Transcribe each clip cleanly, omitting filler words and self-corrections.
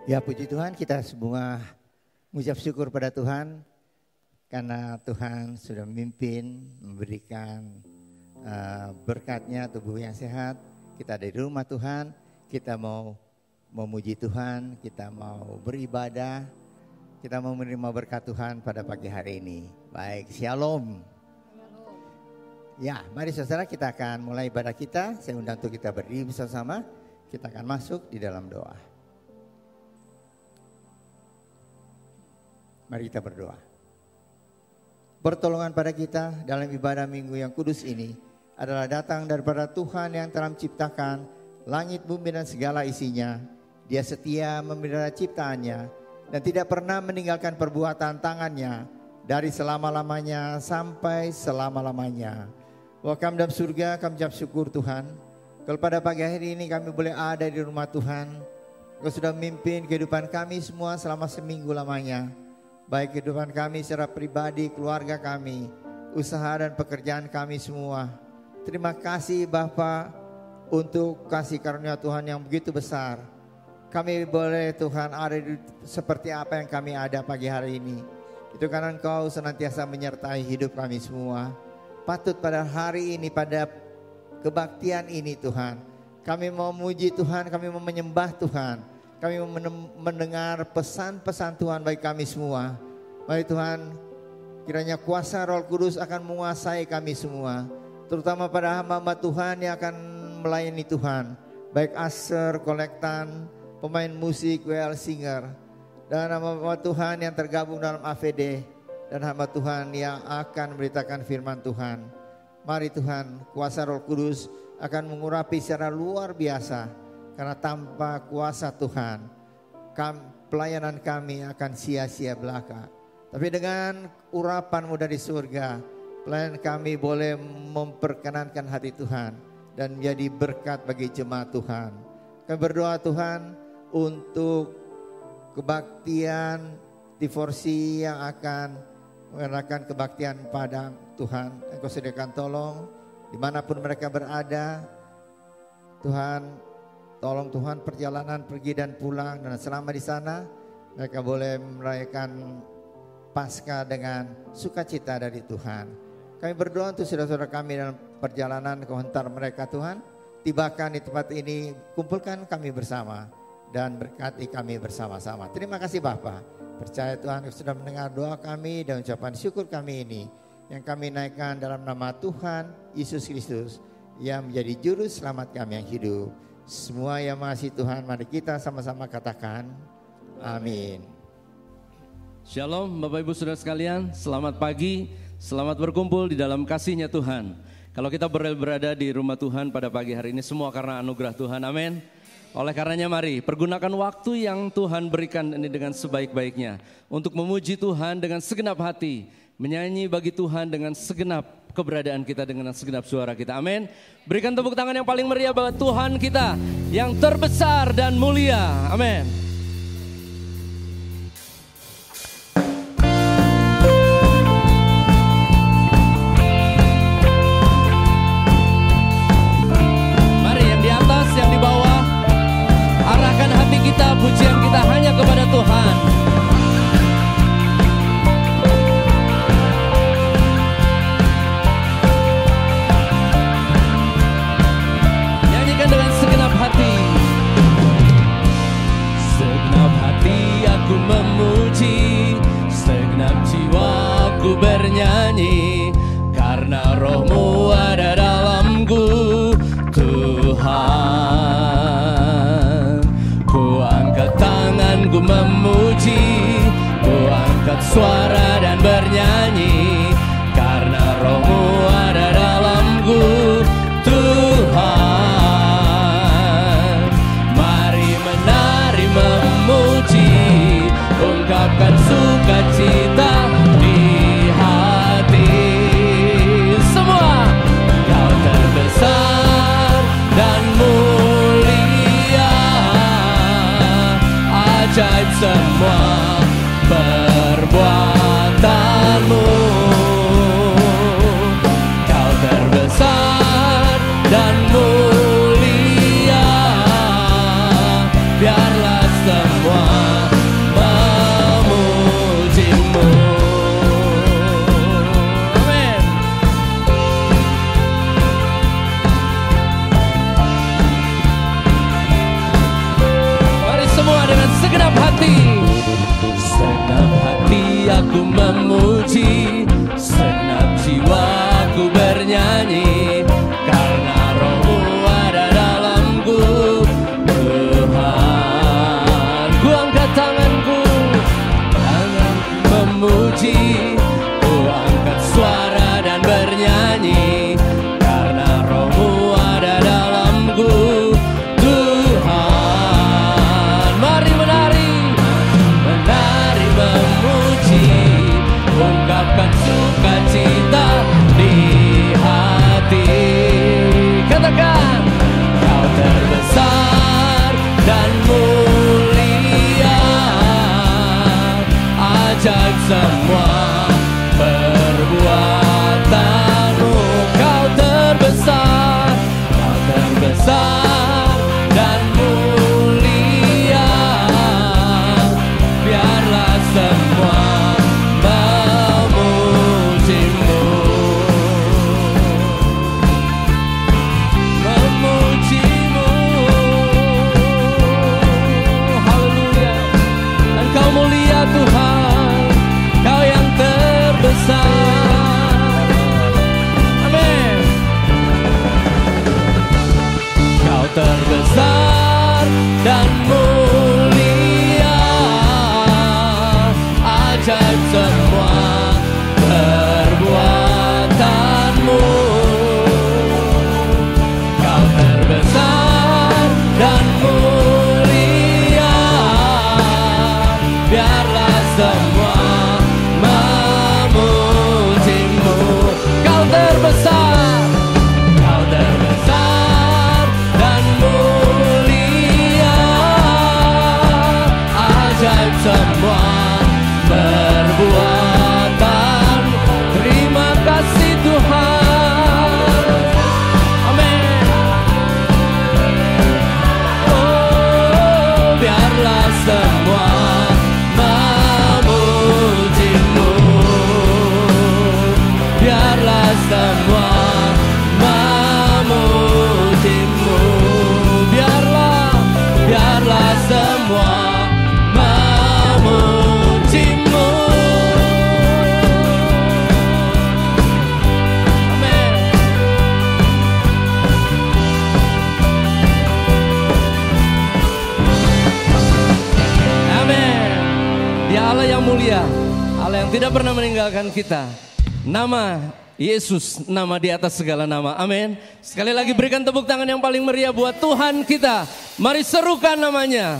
Ya puji Tuhan, kita semua mengucap syukur pada Tuhan karena Tuhan sudah memimpin, memberikan berkatnya, tubuh yang sehat. Kita ada di rumah Tuhan, kita mau memuji Tuhan, kita mau beribadah, kita mau menerima berkat Tuhan pada pagi hari ini. Baik, shalom. Ya, mari saudara, kita akan mulai ibadah kita. Saya undang untuk kita berdiri bersama-sama. Kita akan masuk di dalam doa. Mari kita berdoa. Pertolongan pada kita dalam ibadah minggu yang kudus ini adalah datang daripada Tuhan yang telah menciptakan langit, bumi dan segala isinya. Dia setia memelihara ciptaannya dan tidak pernah meninggalkan perbuatan tangannya dari selama-lamanya sampai selama-lamanya. Bahwa kami dalam surga, kami ucap syukur Tuhan. Kalau pada pagi hari ini kami boleh ada di rumah Tuhan, Kau sudah memimpin kehidupan kami semua selama seminggu lamanya. Baik kehidupan kami secara pribadi, keluarga kami, usaha dan pekerjaan kami semua. Terima kasih Bapa untuk kasih karunia Tuhan yang begitu besar. Kami boleh Tuhan ada seperti apa yang kami ada pagi hari ini. Itu karena Engkau senantiasa menyertai hidup kami semua. Patut pada hari ini, pada kebaktian ini Tuhan, kami mau memuji Tuhan, kami mau menyembah Tuhan. Kami mendengar pesan-pesan Tuhan bagi kami semua. Mari Tuhan, kiranya kuasa Roh Kudus akan menguasai kami semua. Terutama pada hamba-hamba Tuhan yang akan melayani Tuhan. Baik Aser, Kolektan, pemain musik, WL Singer. Dan hamba-hamba Tuhan yang tergabung dalam AVD. Dan hamba Tuhan yang akan memberitakan firman Tuhan. Mari Tuhan, kuasa Roh Kudus akan mengurapi secara luar biasa. Karena tanpa kuasa Tuhan, pelayanan kami akan sia-sia belaka. Tapi dengan urapan-Mu dari surga, pelayanan kami boleh memperkenankan hati Tuhan dan menjadi berkat bagi jemaat Tuhan. Kami berdoa Tuhan untuk kebaktian divorsi yang akan mengadakan kebaktian pada Tuhan. Engkau sediakan tolong dimanapun mereka berada. Tuhan, tolong Tuhan perjalanan pergi dan pulang, dan selama di sana mereka boleh merayakan Paskah dengan sukacita dari Tuhan. Kami berdoa untuk saudara-saudara kami dalam perjalanan, Kau hantar mereka Tuhan. Tibakan di tempat ini, kumpulkan kami bersama dan berkati kami bersama-sama. Terima kasih Bapa. Percaya Tuhan sudah mendengar doa kami dan ucapan syukur kami ini yang kami naikkan dalam nama Tuhan Yesus Kristus yang menjadi juru selamat kami yang hidup. Semua yang masih Tuhan, mari kita sama-sama katakan amin. Shalom Bapak Ibu Saudara sekalian, selamat pagi, selamat berkumpul di dalam kasih-Nya Tuhan. Kalau kita berada di rumah Tuhan pada pagi hari ini, semua karena anugerah Tuhan, amin. Oleh karenanya mari pergunakan waktu yang Tuhan berikan ini dengan sebaik-baiknya untuk memuji Tuhan dengan segenap hati, menyanyi bagi Tuhan dengan segenap keberadaan kita, dengan segenap suara kita, amin. Berikan tepuk tangan yang paling meriah bagi Tuhan kita yang terbesar dan mulia, amin. Mari yang di atas, yang di bawah, arahkan hati kita, pujian kita hanya kepada Tuhan. Dengan segenap hati, segenap hati aku memuji, segenap jiwaku bernyanyi, karena Roh-Mu ada dalamku, Tuhan. Ku angkat tanganku memuji, ku angkat suara dan bernyanyi, karena Roh-Mu ada dalamku, Tuhan. Memuji, ungkapkan sukacita di hati. Semua, Kau terbesar dan mulia, ajaib semua perbuatan-Mu. Kau terbesar dan mulia, biarlah semua hati. Senang hati aku memuji, senang jiwaku bernyanyi, karena Roh-Mu ada dalamku. Tuhan, ku angkat tanganku, memuji, ku angkat suara dan bernyanyi, karena Roh-Mu ada dalamku. Tuhan, mari menari, menari memuji, ungkapkan sukacita di hati. Katakan, Kau terbesar dan mulia, ajaib semua perbuatanmu. Kau terbesar dan mulia, biarlah semua memujimu. Memujimu, haleluya. Engkau mulia Tuhan, Kau yang terbesar. Amin. Kau terbesar dan mulia, ajaib semua perbuatanmu. Kau terbesar dan mulia, biarlah semua memujimu. Kau terbesar dan mulia, ajaib semua perbuatan. Terima kasih Tuhan. Amin. Oh, biarlah semua memujimu, biarlah semua memujimu, biarlah semua memujimu. Amin. Amin. Dia Allah yang mulia, Allah yang tidak pernah meninggalkan kita. Nama Yesus, nama di atas segala nama. Amin. Sekali lagi berikan tepuk tangan yang paling meriah buat Tuhan kita. Mari serukan namanya.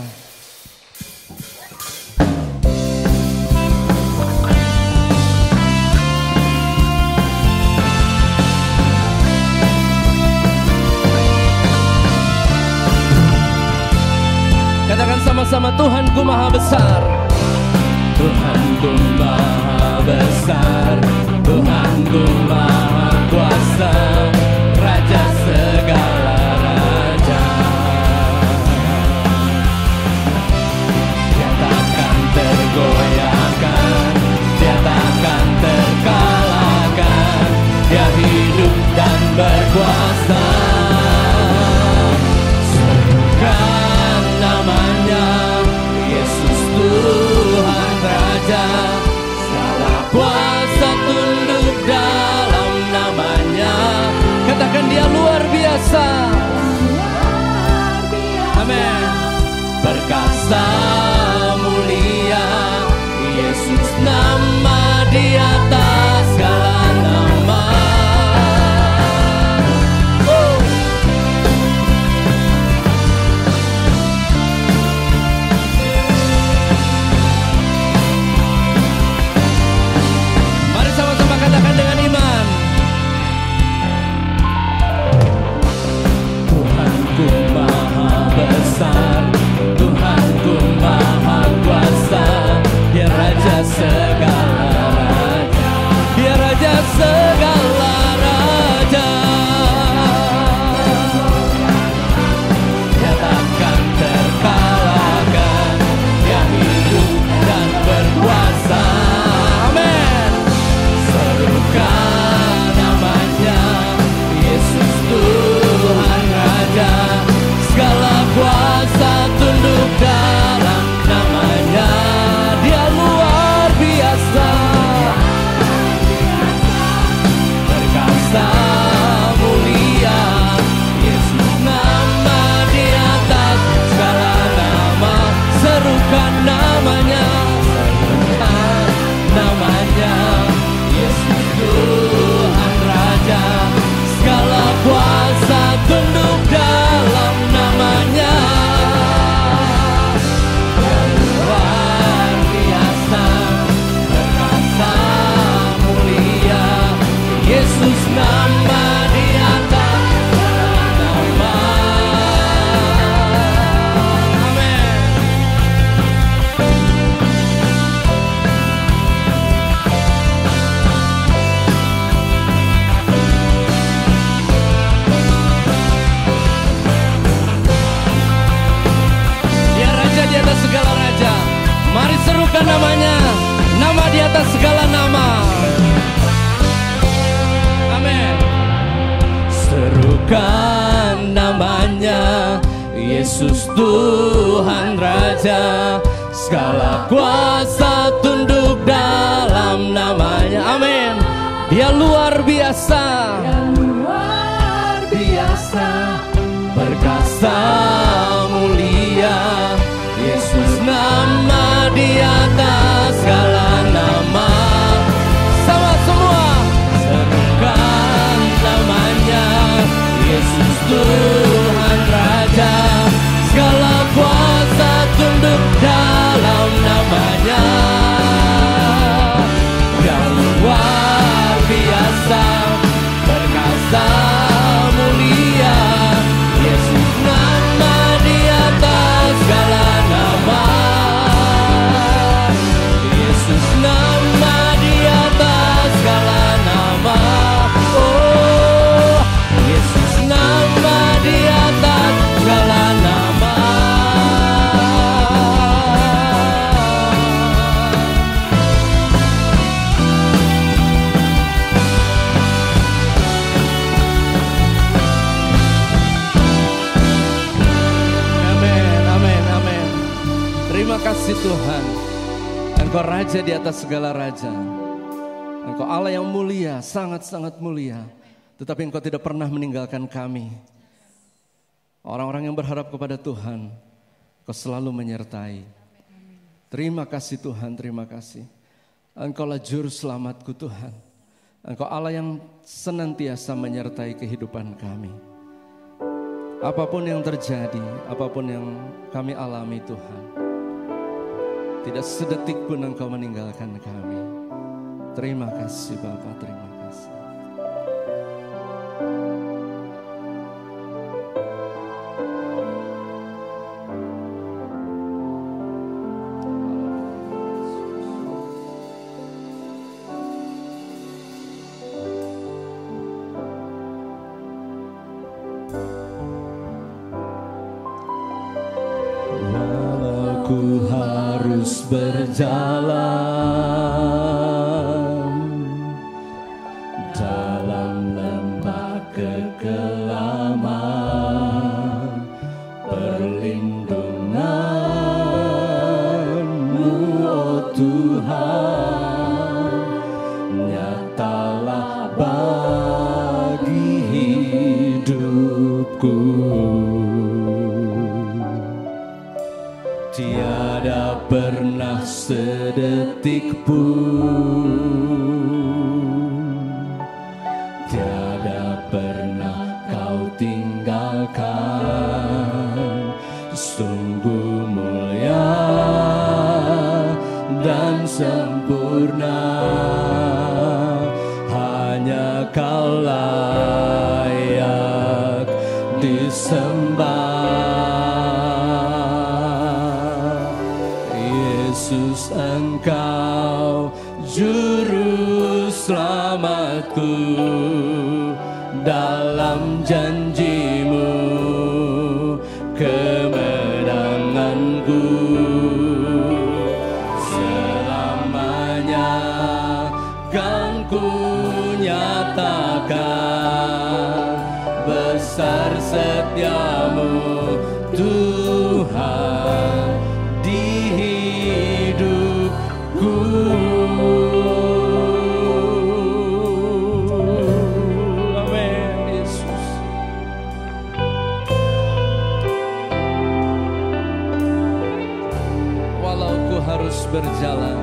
Katakan sama-sama, Tuhanku maha besar. Tuhanku maha besar, Tuhanku maha kuasa, Raja segala raja. Dia takkan tergoyahkan, Dia takkan terkalahkan, Dia hidup dan berkuasa. Serukan namanya, Yesus Tuhan Raja. Segala kuasa tunduk dalam namanya. Katakan, Dia luar biasa. Amin. Perkasa mulia, Yesus nama di atas segala nama. Mari sama-sama katakan dengan iman. Tuhanku maha besar, Tuhanku raja di atas segala raja. Mari serukan namanya, nama di atas segala nama. Amin. Serukan namanya, Yesus Tuhan Raja. Segala kuasa tunduk dalam namanya. Amin. Dia luar biasa, perkasa mulia. Yesus nama di atas segala nama. Sama semua, serukan namanya, Yesus Tuhan Raja. Segala kuasa tunduk dalam namanya. Yang luar biasa, perkasa mulia. Yesus nama di atas segala nama. Yesus nama di atas segala nama. Oh, Yesus nama di atas segala nama. Terima kasih Tuhan, Engkau Raja di atas segala raja. Engkau Allah yang mulia, sangat-sangat mulia. Tetapi Engkau tidak pernah meninggalkan kami. Orang-orang yang berharap kepada Tuhan, Engkau selalu menyertai. Terima kasih Tuhan, terima kasih. Engkaulah juru selamatku Tuhan. Engkau Allah yang senantiasa menyertai kehidupan kami. Apapun yang terjadi, apapun yang kami alami Tuhan, tidak sedetik pun Engkau meninggalkan kami. Terima kasih Bapa, terima kasih. Ku harus berjalan dalam lembah kekelaman, perlindungan-Mu, oh Tuhan, nyatalah bagi hidupku. Tiada pernah sedetik pun, tiada pernah Kau tinggalkan. Sungguh mulia dan sempurna, hanya Kau layak disembah. Yesus, Engkau juru selamatku, dalam janji-Mu kemenanganku. Selamanya kan ku nyatakan besar setia-Mu Tuhan di hidupku. Amin, Yesus. Walau ku harus berjalan,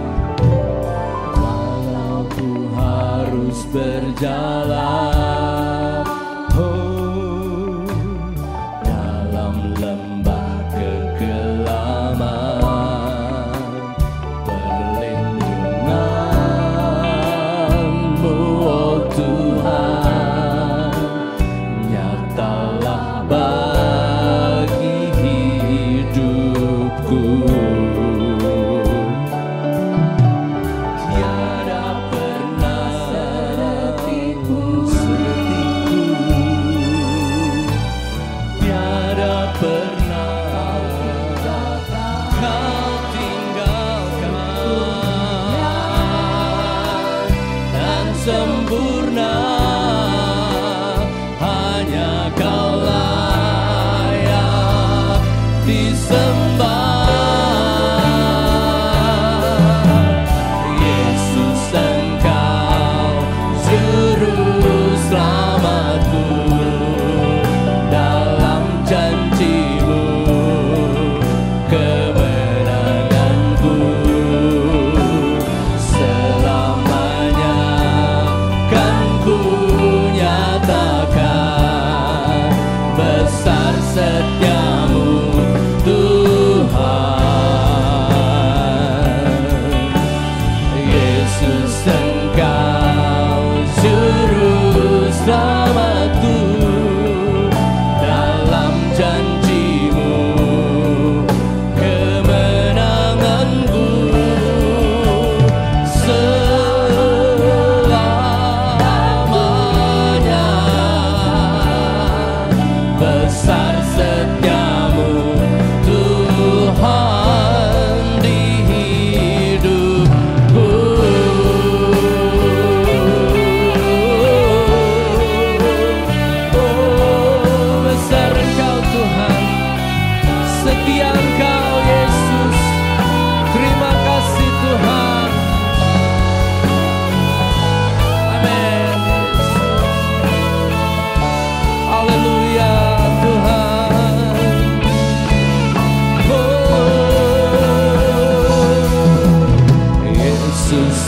walau ku harus berjalan, oh, dalam lembah kekelaman, perlindungan-Mu, oh Tuhan, nyatalah bagi hidupku. Tiada pernah sedetik pun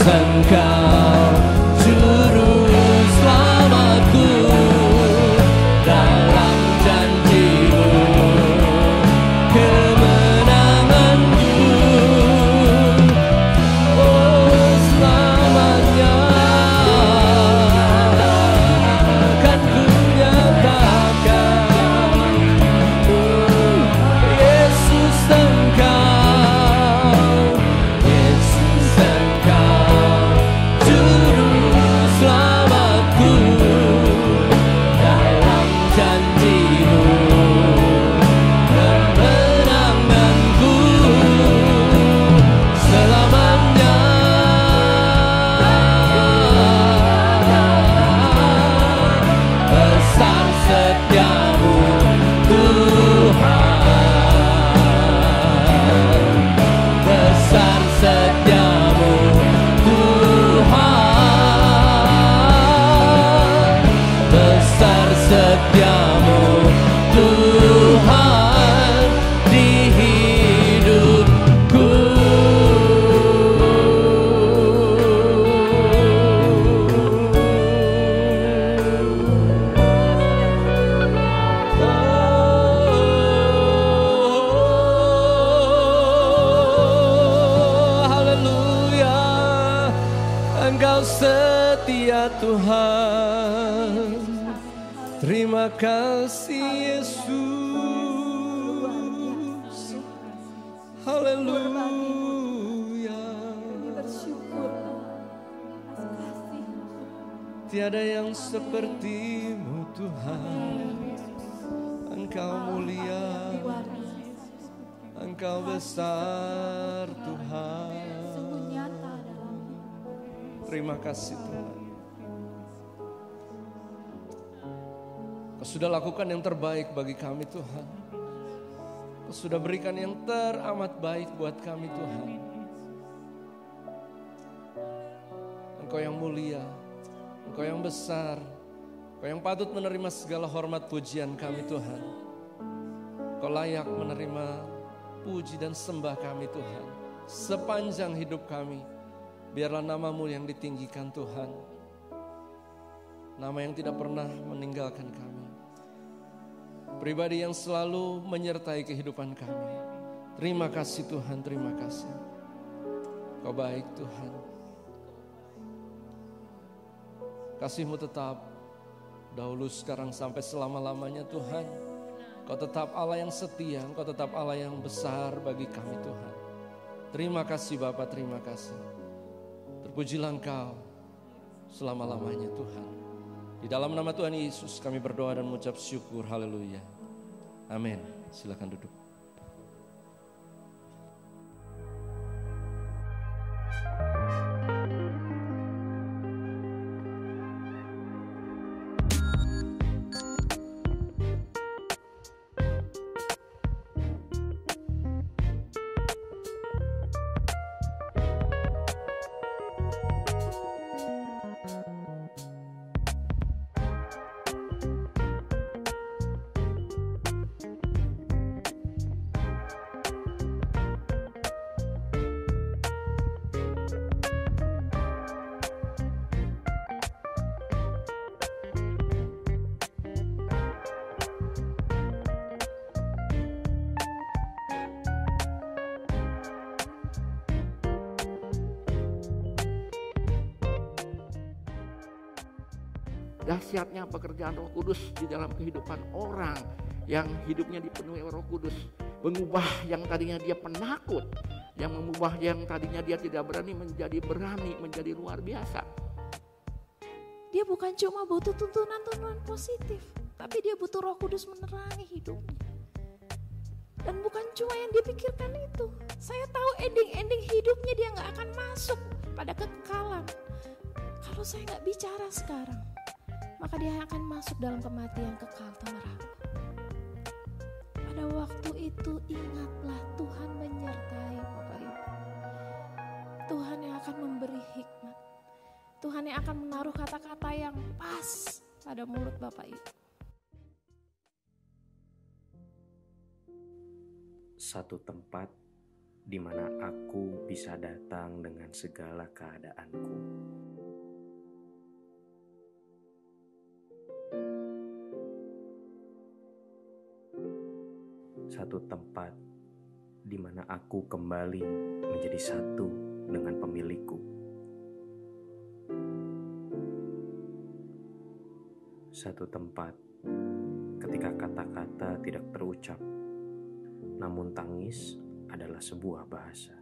Engkau juru selamatku, dalam janji-Mu kemenanganku. Oh, selamanya akan ku nyatakan, Yesus Engkau, Yesus Engkau juru selamatku, dalam janji-Mu kemenanganku. Selamanya besar setiamu Tuhan, besar setiamu Tuhan, besar setiamu Tuhan di hidupku. Oh, haleluya, Engkau setia Tuhan. Terima kasih Yesus. Haleluya. Tiada yang seperti-Mu Tuhan. Engkau mulia, Engkau besar Tuhan. Terima kasih Tuhan. Kau sudah lakukan yang terbaik bagi kami Tuhan. Kau sudah berikan yang teramat baik buat kami Tuhan. Engkau yang mulia, Engkau yang besar, Engkau yang patut menerima segala hormat pujian kami Tuhan. Kau layak menerima puji dan sembah kami Tuhan. Sepanjang hidup kami, biarlah nama-Mu yang ditinggikan Tuhan. Nama yang tidak pernah meninggalkan kami. Pribadi yang selalu menyertai kehidupan kami. Terima kasih Tuhan, terima kasih. Kau baik Tuhan. Kasih-Mu tetap dahulu, sekarang, sampai selama-lamanya Tuhan. Kau tetap Allah yang setia, Engkau tetap Allah yang besar bagi kami Tuhan. Terima kasih Bapa, terima kasih. Terpujilah Engkau selama-lamanya Tuhan. Di dalam nama Tuhan Yesus kami berdoa dan mengucap syukur. Haleluya. Amin. Silakan duduk. Dahsyatnya pekerjaan Roh Kudus di dalam kehidupan orang yang hidupnya dipenuhi Roh Kudus. Mengubah yang tadinya dia penakut, yang mengubah yang tadinya dia tidak berani, menjadi luar biasa. Dia bukan cuma butuh tuntunan-tuntunan positif, tapi dia butuh Roh Kudus menerangi hidupnya. Dan bukan cuma yang dipikirkan itu. Saya tahu ending-ending hidupnya dia gak akan masuk pada kekekalan. Kalau saya gak bicara sekarang, maka dia akan masuk dalam kematian kekal neraka. Pada waktu itu ingatlah Tuhan menyertai Bapak Ibu. Tuhan yang akan memberi hikmat. Tuhan yang akan menaruh kata-kata yang pas pada mulut Bapak Ibu. Satu tempat di mana aku bisa datang dengan segala keadaanku. Satu tempat di mana aku kembali menjadi satu dengan pemilikku. Satu tempat ketika kata-kata tidak terucap, namun tangis adalah sebuah bahasa.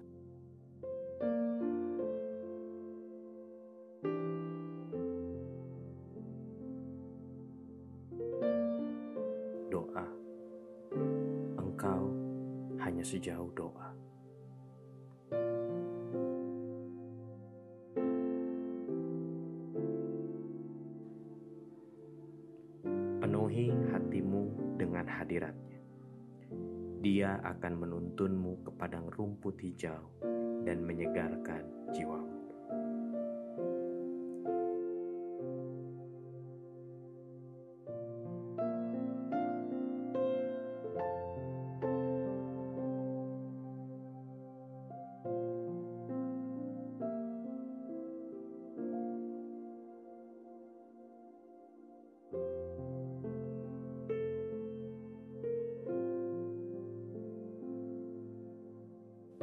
Doa, engkau hanya sejauh doa. Penuhi hatimu dengan hadiratnya. Dia akan menuntunmu ke padang rumput hijau dan menyegarkan jiwamu.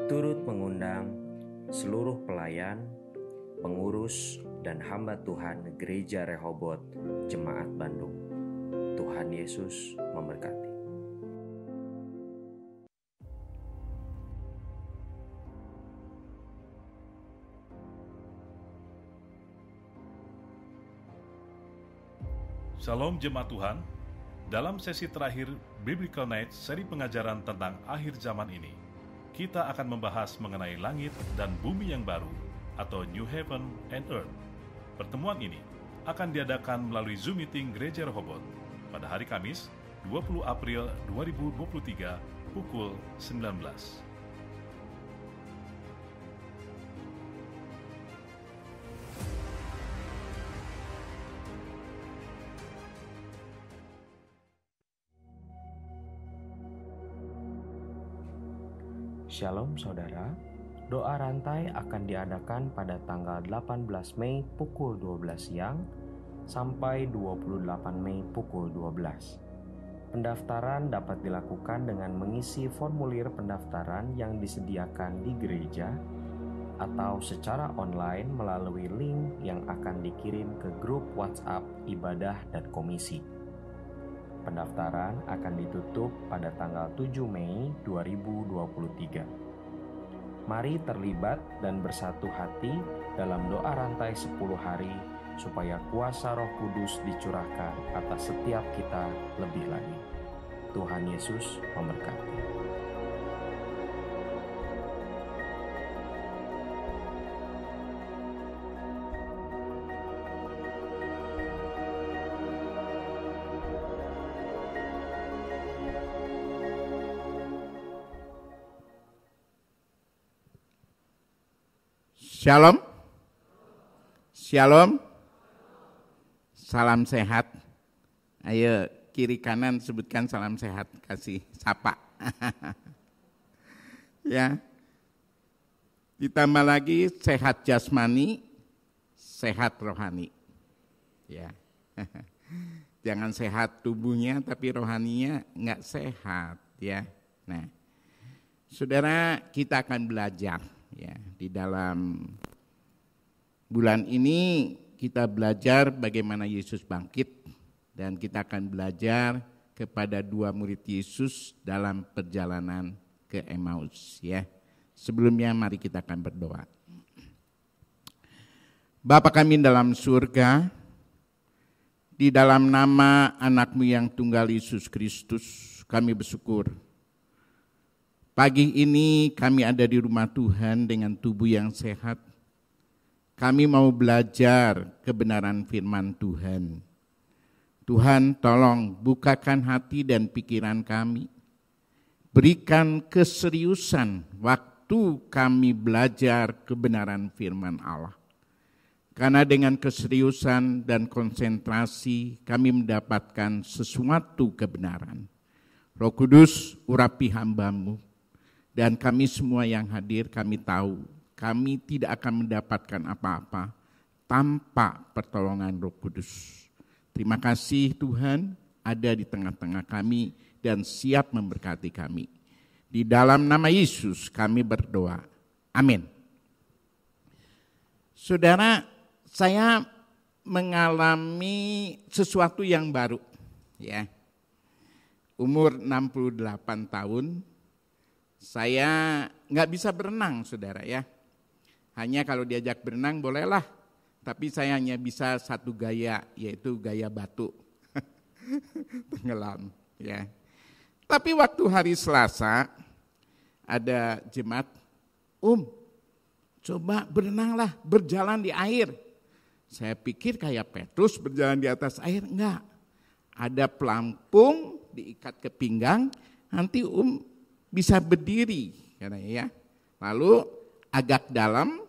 Turut mengundang seluruh pelayan, pengurus, dan hamba Tuhan Gereja Rehoboth Jemaat Bandung. Tuhan Yesus memberkati. Shalom Jemaat Tuhan. Dalam sesi terakhir Biblical Night seri pengajaran tentang akhir zaman ini, kita akan membahas mengenai langit dan bumi yang baru atau New Heaven and Earth. Pertemuan ini akan diadakan melalui Zoom Meeting Gereja Rehoboth pada hari Kamis 20 April 2023 pukul 19. Shalom saudara, doa rantai akan diadakan pada tanggal 18 Mei pukul 12 siang sampai 28 Mei pukul 12. Pendaftaran dapat dilakukan dengan mengisi formulir pendaftaran yang disediakan di gereja atau secara online melalui link yang akan dikirim ke grup WhatsApp ibadah dan komisi. Pendaftaran akan ditutup pada tanggal 7 Mei 2023. Mari terlibat dan bersatu hati dalam doa rantai 10 hari supaya kuasa Roh Kudus dicurahkan atas setiap kita lebih lagi. Tuhan Yesus memberkati. Shalom. Shalom. Salam sehat. Ayo kiri kanan sebutkan salam sehat, kasih sapa. Ya. Ditambah lagi sehat jasmani, sehat rohani. Ya. Jangan sehat tubuhnya tapi rohaninya enggak sehat, ya. Nah. Saudara, kita akan belajar. Ya, di dalam bulan ini kita belajar bagaimana Yesus bangkit dan kita akan belajar kepada 2 murid Yesus dalam perjalanan ke Emmaus, ya. Sebelumnya mari kita akan berdoa. Bapa kami dalam surga, di dalam nama anak-Mu yang tunggal Yesus Kristus, kami bersyukur. Pagi ini kami ada di rumah Tuhan dengan tubuh yang sehat. Kami mau belajar kebenaran firman Tuhan. Tuhan tolong bukakan hati dan pikiran kami. Berikan keseriusan waktu kami belajar kebenaran firman Allah. Karena dengan keseriusan dan konsentrasi kami mendapatkan sesuatu kebenaran. Roh Kudus urapi hamba-Mu. Dan kami semua yang hadir, kami tahu kami tidak akan mendapatkan apa-apa tanpa pertolongan Roh Kudus. Terima kasih Tuhan ada di tengah-tengah kami dan siap memberkati kami. Di dalam nama Yesus kami berdoa. Amin. Saudara, saya mengalami sesuatu yang baru. Ya. Umur 68 tahun, saya nggak bisa berenang, saudara ya. Hanya kalau diajak berenang bolehlah, tapi saya hanya bisa satu gaya, yaitu gaya batu. Tenggelam, ya. Tapi waktu hari Selasa, ada jemaat, coba berenanglah, berjalan di air. Saya pikir kayak Petrus berjalan di atas air, enggak. Ada pelampung diikat ke pinggang, nanti bisa berdiri, ya. Lalu agak dalam,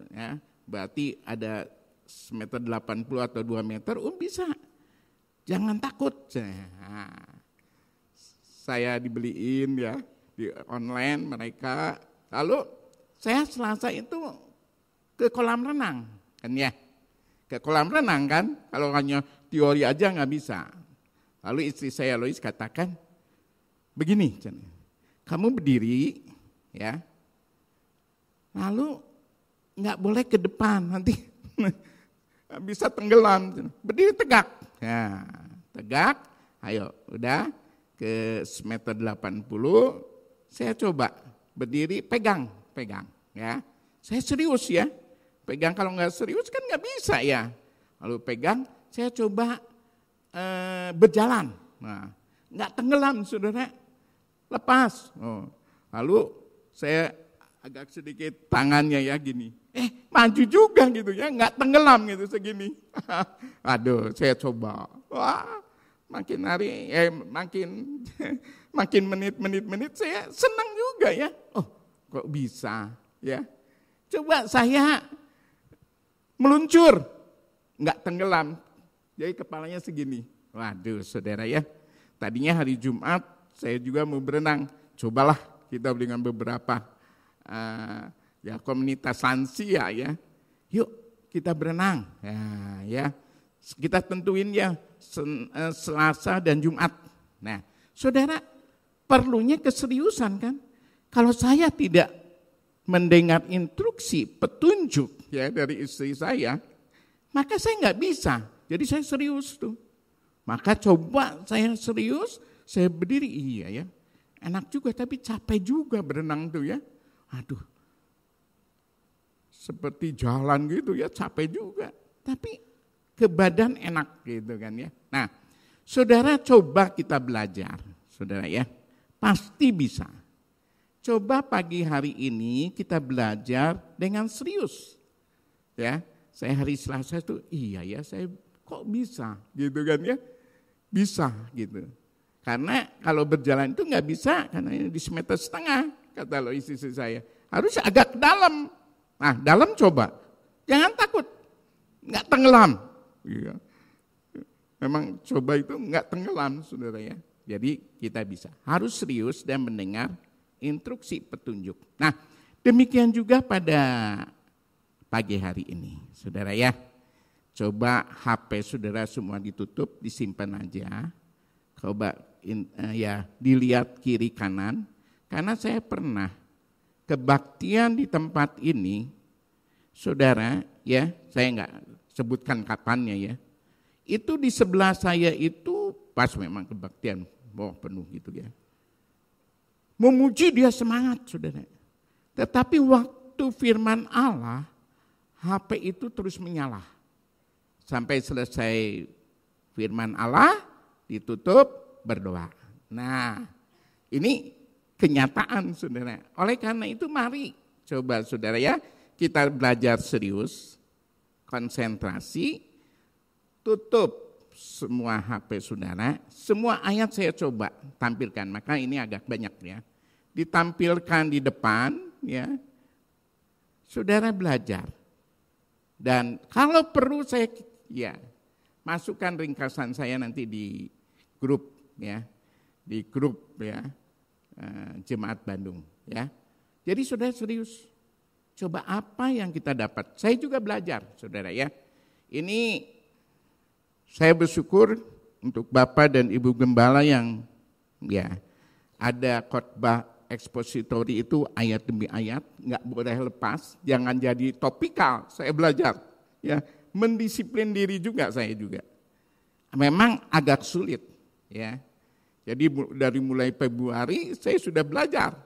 ya, berarti ada 1,80 m atau 2 meter, bisa. Jangan takut. Nah, saya dibeliin ya di online mereka. Lalu saya Selasa itu ke kolam renang, kan ya. Ke kolam renang kan, kalau hanya teori aja nggak bisa. Lalu istri saya Lois katakan, begini, kamu berdiri, ya, lalu nggak boleh ke depan, nanti bisa tenggelam. Berdiri tegak, ya, tegak. Ayo, udah ke 1,80 m. Saya coba berdiri, pegang, ya. Saya serius ya. Pegang, kalau nggak serius kan nggak bisa ya. Lalu pegang, saya coba berjalan. Nah, nggak tenggelam, saudara. Lepas. Lalu saya agak sedikit tangannya ya gini. Maju juga gitu ya, nggak tenggelam gitu segini. Aduh, saya coba. Wah, makin hari, makin menit saya senang juga ya. Oh, kok bisa ya? Coba saya meluncur, nggak tenggelam, jadi kepalanya segini. Waduh, saudara ya, tadinya hari Jumat saya juga mau berenang. Cobalah kita dengan beberapa ya komunitas lansia ya. Yuk kita berenang, ya. Kita tentuin ya Selasa dan Jumat. Nah, saudara, perlunya keseriusan kan? Kalau saya tidak mendengar instruksi, petunjuk ya dari istri saya, maka saya nggak bisa. Jadi saya serius tuh. Maka coba saya serius, saya berdiri, iya ya. Enak juga tapi capek juga berenang tuh ya. Aduh, seperti jalan gitu ya, capek juga. Tapi ke badan enak gitu kan ya. Nah, saudara coba kita belajar, saudara ya. Pasti bisa. Coba pagi hari ini kita belajar dengan serius. Ya, saya hari Selasa itu iya ya, saya kok bisa gitu kan ya. Bisa gitu. Karena kalau berjalan itu nggak bisa karena ini di 1,5 meter, kata lo istri saya. Harus agak dalam. Nah, dalam coba. Jangan takut. Nggak tenggelam. Iya. Memang coba itu nggak tenggelam, saudara ya. Jadi kita bisa. Harus serius dan mendengar instruksi petunjuk. Nah, demikian juga pada pagi hari ini, saudara ya. Coba HP saudara semua ditutup, disimpan aja. Coba ya dilihat kiri kanan. Karena saya pernah kebaktian di tempat ini, saudara ya, saya nggak sebutkan kapannya ya. Itu di sebelah saya itu pas memang kebaktian, penuh gitu ya. Memuji dia semangat, saudara. Tetapi waktu firman Allah, HP itu terus menyala. Sampai selesai firman Allah, ditutup, berdoa. Nah, ini kenyataan, saudara. Oleh karena itu mari, coba saudara ya, kita belajar serius, konsentrasi, tutup semua HP saudara, semua ayat saya coba tampilkan, maka ini agak banyak ya. Ditampilkan di depan, ya, saudara belajar. Dan kalau perlu saya, ya, masukkan ringkasan saya nanti di grup, ya, di grup ya, Jemaat Bandung, ya. Jadi saudara serius, coba apa yang kita dapat. Saya juga belajar, saudara ya. Ini saya bersyukur untuk Bapak dan Ibu Gembala yang ya ada khotbah ekspositori itu ayat demi ayat, nggak boleh lepas, jangan jadi topikal. Saya belajar, ya, mendisiplin diri juga saya juga. Memang agak sulit, ya. Jadi dari mulai Februari saya sudah belajar.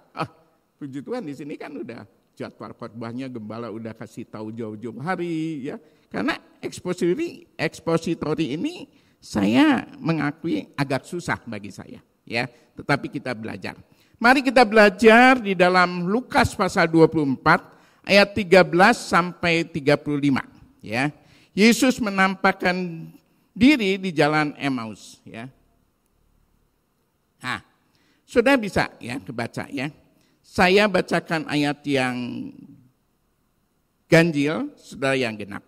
Puji Tuhan di sini kan udah jadwal khotbahnya gembala udah kasih tahu jauh-jauh hari, ya. Karena ekspositori ini saya mengakui agak susah bagi saya, ya. Tetapi kita belajar. Mari kita belajar di dalam Lukas pasal 24 ayat 13 sampai 35, ya. Yesus menampakkan diri di jalan Emmaus, ya. Nah, sudah bisa ya kebaca ya. Saya bacakan ayat yang ganjil, saudara yang genap.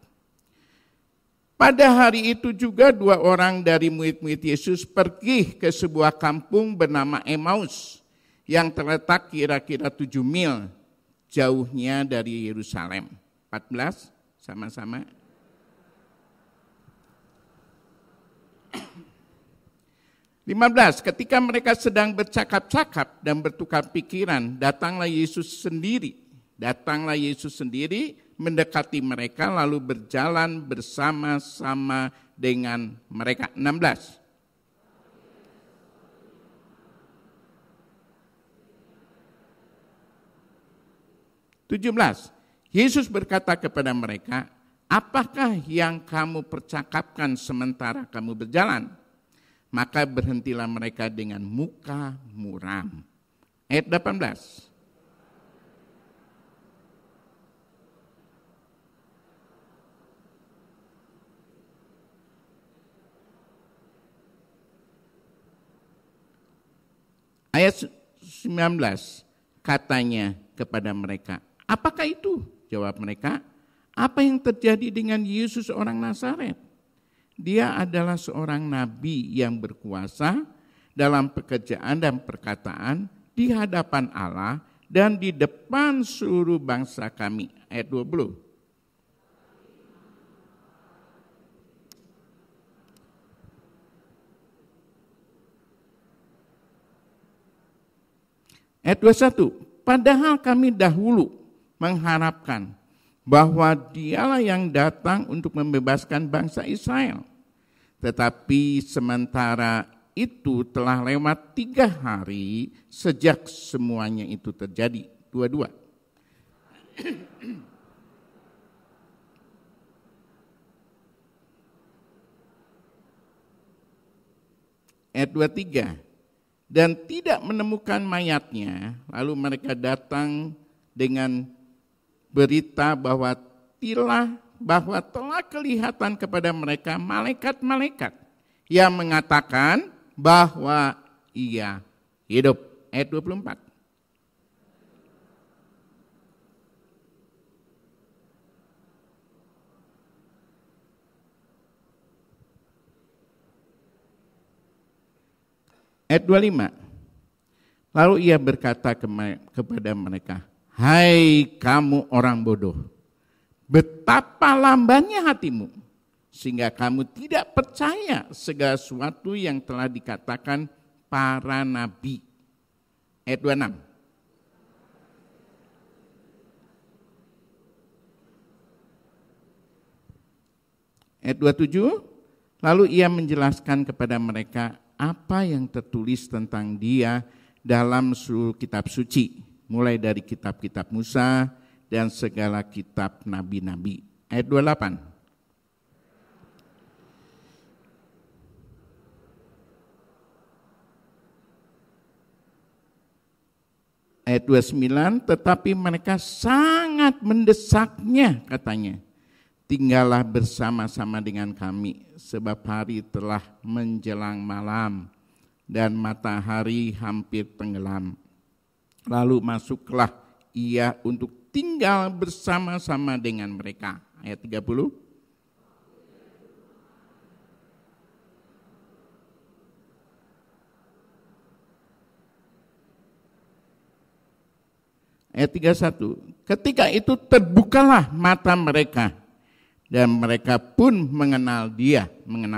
Pada hari itu juga 2 orang dari murid-murid Yesus pergi ke sebuah kampung bernama Emmaus yang terletak kira-kira 7 mil jauhnya dari Yerusalem. 14 sama-sama. Ketika mereka sedang bercakap-cakap dan bertukar pikiran, datanglah Yesus sendiri mendekati mereka lalu berjalan bersama-sama dengan mereka. 16. Yesus berkata kepada mereka, apakah yang kamu percakapkan sementara kamu berjalan? Maka berhentilah mereka dengan muka muram. Ayat 18. Ayat 19, katanya kepada mereka, apakah itu? Jawab mereka, apa yang terjadi dengan Yesus orang Nazaret? Dia adalah seorang nabi yang berkuasa dalam pekerjaan dan perkataan di hadapan Allah dan di depan seluruh bangsa kami. Ayat 20. Ayat 21. Padahal kami dahulu mengharapkan bahwa dialah yang datang untuk membebaskan bangsa Israel. Tetapi sementara itu telah lewat 3 hari sejak semuanya itu terjadi. 22. Ayat 23. Dan tidak menemukan mayatnya, lalu mereka datang dengan berita bahwa telah kelihatan kepada mereka malaikat-malaikat yang mengatakan bahwa ia hidup. Ayat 24. Ayat 25. Lalu ia berkata kepada mereka, hai kamu orang bodoh, betapa lambannya hatimu, sehingga kamu tidak percaya segala sesuatu yang telah dikatakan para nabi. Ayat 26. Ayat 27, lalu ia menjelaskan kepada mereka apa yang tertulis tentang dia dalam seluruh kitab suci, mulai dari kitab-kitab Musa dan segala kitab nabi-nabi. Ayat 28. Ayat 29, tetapi mereka sangat mendesaknya, katanya. Tinggallah bersama-sama dengan kami, sebab hari telah menjelang malam dan matahari hampir tenggelam. Lalu masuklah ia untuk tinggal bersama-sama dengan mereka. Ayat 30. Ayat 31. Ketika itu terbukalah mata mereka dan mereka pun mengenal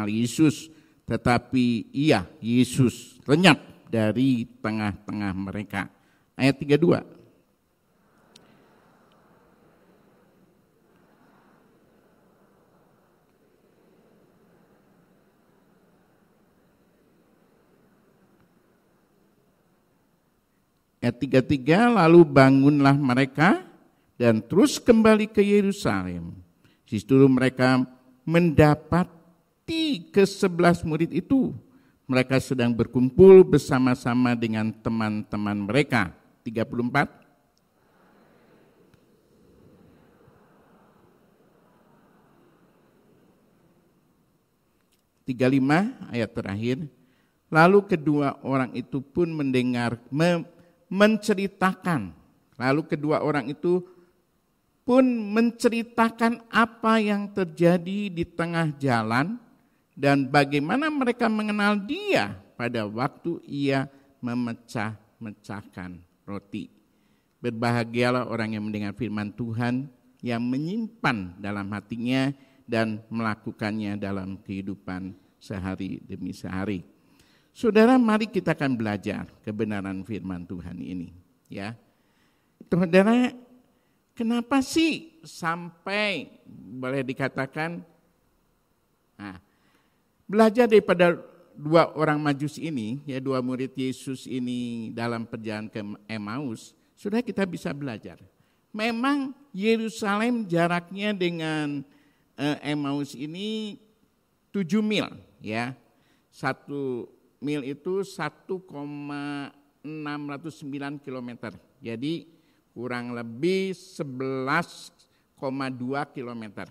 Yesus, tetapi Yesus lenyap dari tengah-tengah mereka. Ayat 32. Ayat 33, lalu bangunlah mereka dan terus kembali ke Yerusalem. Di situ mereka mendapati ke-11 murid itu. Mereka sedang berkumpul bersama-sama dengan teman-teman mereka. 34. 35 ayat terakhir. Lalu kedua orang itu pun menceritakan apa yang terjadi di tengah jalan dan bagaimana mereka mengenal Dia pada waktu Ia memecah-mecahkan roti. Berbahagialah orang yang mendengar firman Tuhan, yang menyimpan dalam hatinya dan melakukannya dalam kehidupan sehari demi sehari. Saudara, mari kita akan belajar kebenaran firman Tuhan ini, ya. Saudara, kenapa sih sampai boleh dikatakan belajar daripada dua orang Majus ini, ya, dua murid Yesus ini dalam perjalanan ke Emmaus, sudah kita bisa belajar. Memang Yerusalem jaraknya dengan Emmaus ini 7 mil, ya. 1 mil itu 1,609 kilometer. Jadi kurang lebih 11,2 kilometer.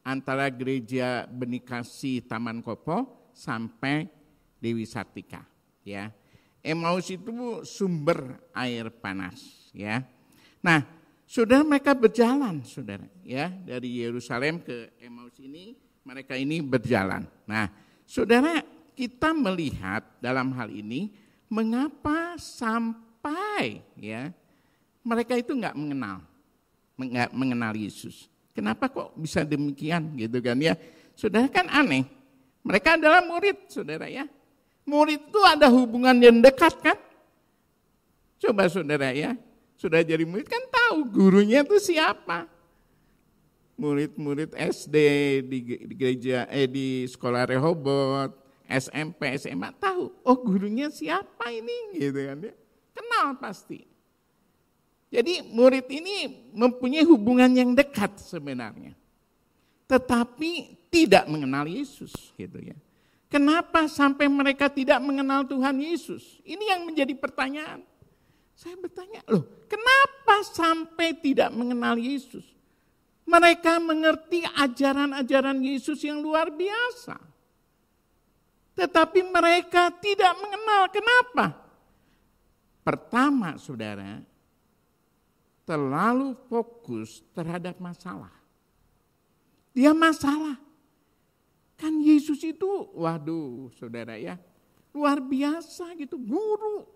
Antara gereja Benikasi Taman Kopo sampai Dewi Sartika, ya. Emmaus itu sumber air panas, ya. Nah, saudara, mereka berjalan, saudara, ya, dari Yerusalem ke Emmaus ini, mereka ini berjalan. Nah, saudara, kita melihat dalam hal ini mengapa sampai, ya, mereka itu nggak mengenal Yesus. Kenapa kok bisa demikian, gitu kan, ya? Saudara, kan aneh. Mereka adalah murid, saudara, ya. Murid itu ada hubungan yang dekat, kan? Coba saudara, ya, sudah jadi murid kan tahu gurunya itu siapa. Murid-murid SD di gereja, di sekolah Rehoboth, SMP, SMA tahu, oh gurunya siapa ini, gitu kan, ya. Kenal pasti. Jadi murid ini mempunyai hubungan yang dekat sebenarnya, tetapi tidak mengenal Yesus, gitu ya. Kenapa sampai mereka tidak mengenal Tuhan Yesus? Ini yang menjadi pertanyaan. Saya bertanya, loh, kenapa sampai tidak mengenal Yesus? Mereka mengerti ajaran-ajaran Yesus yang luar biasa, tetapi mereka tidak mengenal. Kenapa? Pertama, saudara, terlalu fokus terhadap masalah. Dia masalah. Kan Yesus itu, waduh saudara, ya, luar biasa gitu, guru.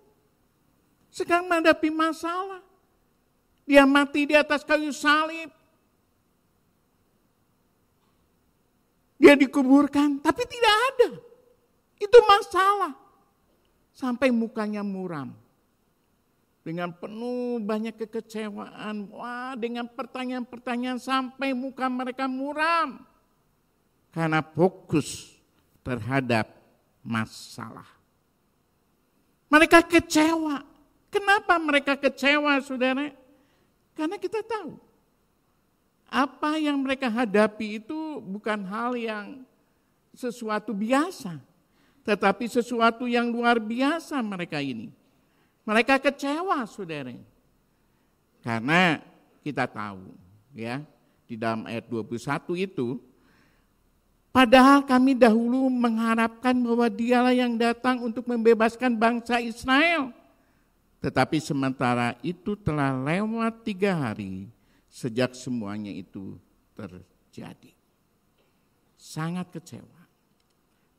Sekarang menghadapi masalah. Dia mati di atas kayu salib. Dia dikuburkan, tapi tidak ada. Itu masalah. Sampai mukanya muram. Dengan penuh banyak kekecewaan. Wah, dengan pertanyaan-pertanyaan sampai muka mereka muram. Karena fokus terhadap masalah. Mereka kecewa. Kenapa mereka kecewa, saudara? Karena kita tahu. Apa yang mereka hadapi itu bukan hal yang sesuatu biasa. Tetapi sesuatu yang luar biasa mereka ini. Mereka kecewa, saudara. Karena kita tahu, ya, di dalam ayat 21 itu, padahal kami dahulu mengharapkan bahwa Dialah yang datang untuk membebaskan bangsa Israel. Tetapi sementara itu telah lewat 3 hari sejak semuanya itu terjadi. Sangat kecewa.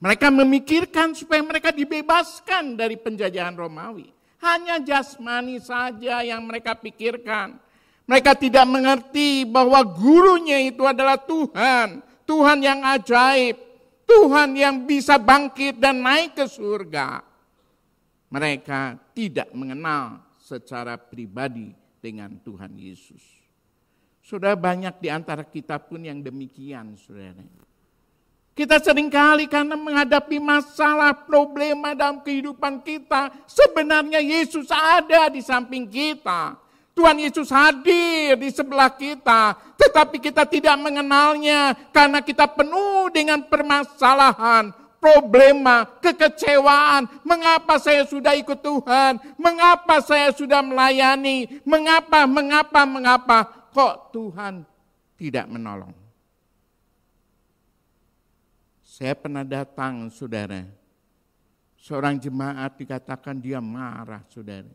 Mereka memikirkan supaya mereka dibebaskan dari penjajahan Romawi. Hanya jasmani saja yang mereka pikirkan. Mereka tidak mengerti bahwa gurunya itu adalah Tuhan. Tuhan yang ajaib. Tuhan yang bisa bangkit dan naik ke surga. Mereka tidak mengenal secara pribadi dengan Tuhan Yesus. Sudah banyak di antara kita pun yang demikian, saudara. Kita seringkali karena menghadapi masalah, problema dalam kehidupan kita, sebenarnya Yesus ada di samping kita. Tuhan Yesus hadir di sebelah kita, tetapi kita tidak mengenalnya karena kita penuh dengan permasalahan, problema, kekecewaan. Mengapa saya sudah ikut Tuhan? Mengapa saya sudah melayani? Mengapa? Kok Tuhan tidak menolong? Saya pernah datang, saudara. Seorang jemaat dikatakan dia marah, saudara.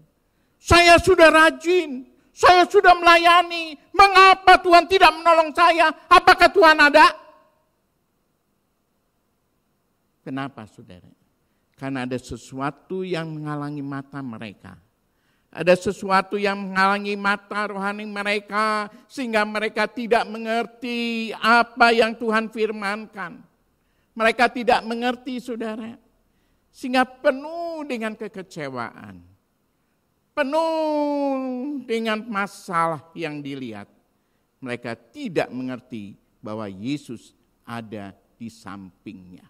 Saya sudah rajin, saya sudah melayani. Mengapa Tuhan tidak menolong saya? Apakah Tuhan ada? Kenapa, saudara? Karena ada sesuatu yang menghalangi mata mereka. Ada sesuatu yang menghalangi mata rohani mereka, sehingga mereka tidak mengerti apa yang Tuhan firmankan. Mereka tidak mengerti, saudara. Sehingga penuh dengan kekecewaan. Penuh dengan masalah yang dilihat. Mereka tidak mengerti bahwa Yesus ada di sampingnya.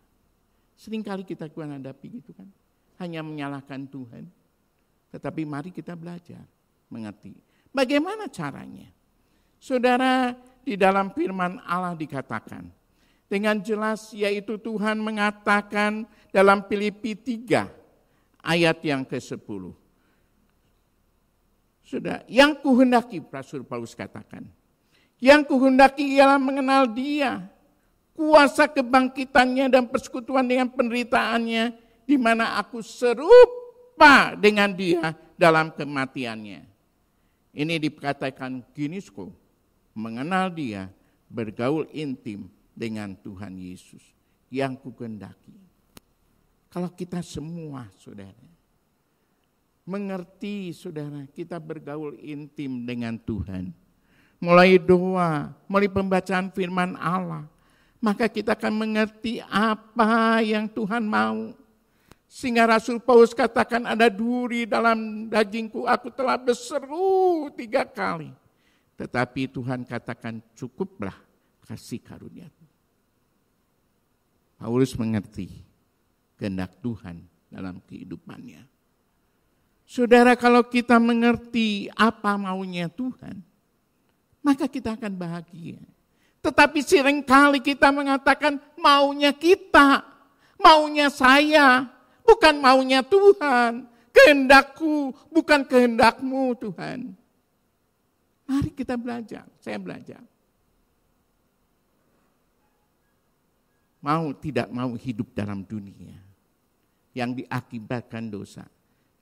Seringkali kita menghadapi gitu kan. Hanya menyalahkan Tuhan. Tetapi mari kita belajar mengerti. Bagaimana caranya? Saudara, di dalam firman Allah dikatakan. Dengan jelas yaitu Tuhan mengatakan dalam Filipi 3 ayat yang ke-10. Sudah, yang kuhendaki, Rasul Paulus katakan, yang kuhendaki ialah mengenal Dia, kuasa kebangkitannya dan persekutuan dengan penderitaannya, di mana aku serupa dengan Dia dalam kematiannya. Ini dikatakan ginisko, mengenal Dia, bergaul intim dengan Tuhan Yesus, yang kuhendaki. Kalau kita semua, saudara, mengerti, saudara, kita bergaul intim dengan Tuhan. Mulai doa, mulai pembacaan firman Allah. Maka kita akan mengerti apa yang Tuhan mau. Sehingga Rasul Paulus katakan ada duri dalam dagingku, aku telah berseru 3 kali. Tetapi Tuhan katakan cukuplah kasih karunia-Mu. Paulus mengerti kehendak Tuhan dalam kehidupannya. Saudara, kalau kita mengerti apa maunya Tuhan, maka kita akan bahagia. Tetapi seringkali kita mengatakan maunya kita, maunya saya, bukan maunya Tuhan. Kehendakku, bukan kehendak-Mu Tuhan. Mari kita belajar, saya belajar. Mau tidak mau hidup dalam dunia yang diakibatkan dosa.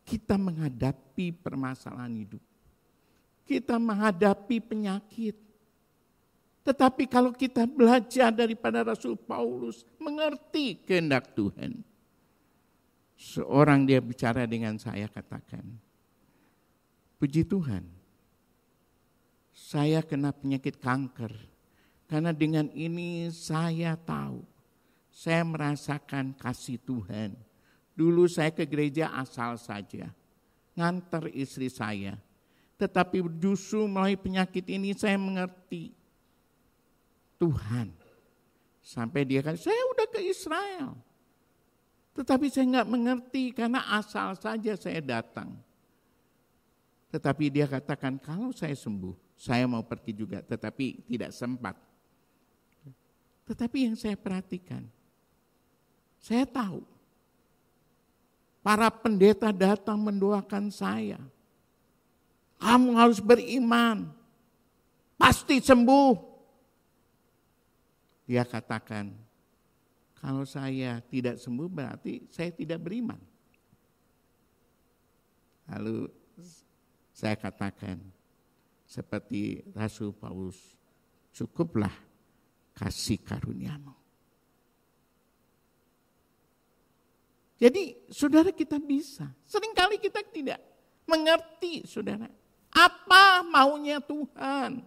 Kita menghadapi permasalahan hidup. Kita menghadapi penyakit. Tetapi kalau kita belajar daripada Rasul Paulus, mengerti kehendak Tuhan. Seorang dia bicara dengan saya, katakan, puji Tuhan, saya kena penyakit kanker. Karena dengan ini saya tahu, saya merasakan kasih Tuhan. Dulu saya ke gereja asal saja, nganter istri saya. Tetapi justru melalui penyakit ini saya mengerti Tuhan. Sampai dia kata, saya udah ke Israel. Tetapi saya enggak mengerti karena asal saja saya datang. Tetapi dia katakan, kalau saya sembuh, saya mau pergi juga. Tetapi tidak sempat. Tetapi yang saya perhatikan, saya tahu, para pendeta datang mendoakan saya. Kamu harus beriman, pasti sembuh. Dia katakan, kalau saya tidak sembuh berarti saya tidak beriman. Lalu saya katakan, seperti Rasul Paulus, cukuplah kasih karunia-Mu. Jadi saudara, kita bisa. Seringkali kita tidak. mengerti, saudara, apa maunya Tuhan.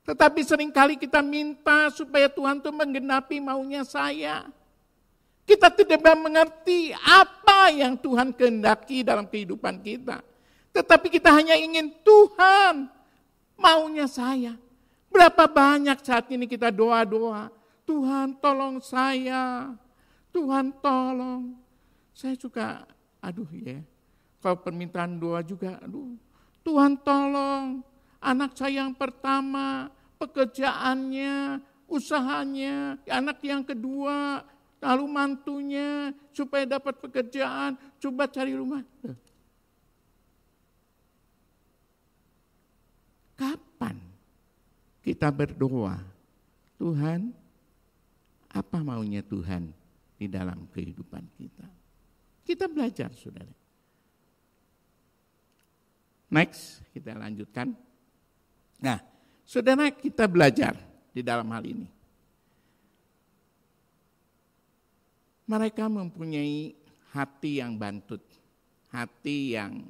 Tetapi seringkali kita minta supaya Tuhan itu menggenapi maunya saya. Kita tidak mengerti apa yang Tuhan kehendaki dalam kehidupan kita. Tetapi kita hanya ingin Tuhan maunya saya. Berapa banyak saat ini kita doa-doa, Tuhan tolong saya, Tuhan tolong. Saya suka, kalau permintaan doa juga, Tuhan tolong anak saya yang pertama, pekerjaannya, usahanya, anak yang kedua, lalu mantunya, supaya dapat pekerjaan, coba cari rumah. Kapan kita berdoa, Tuhan, apa maunya Tuhan di dalam kehidupan kita? Kita belajar, saudara. Next, kita lanjutkan. Nah, saudara, kita belajar di dalam hal ini. Mereka mempunyai hati yang bantut, hati yang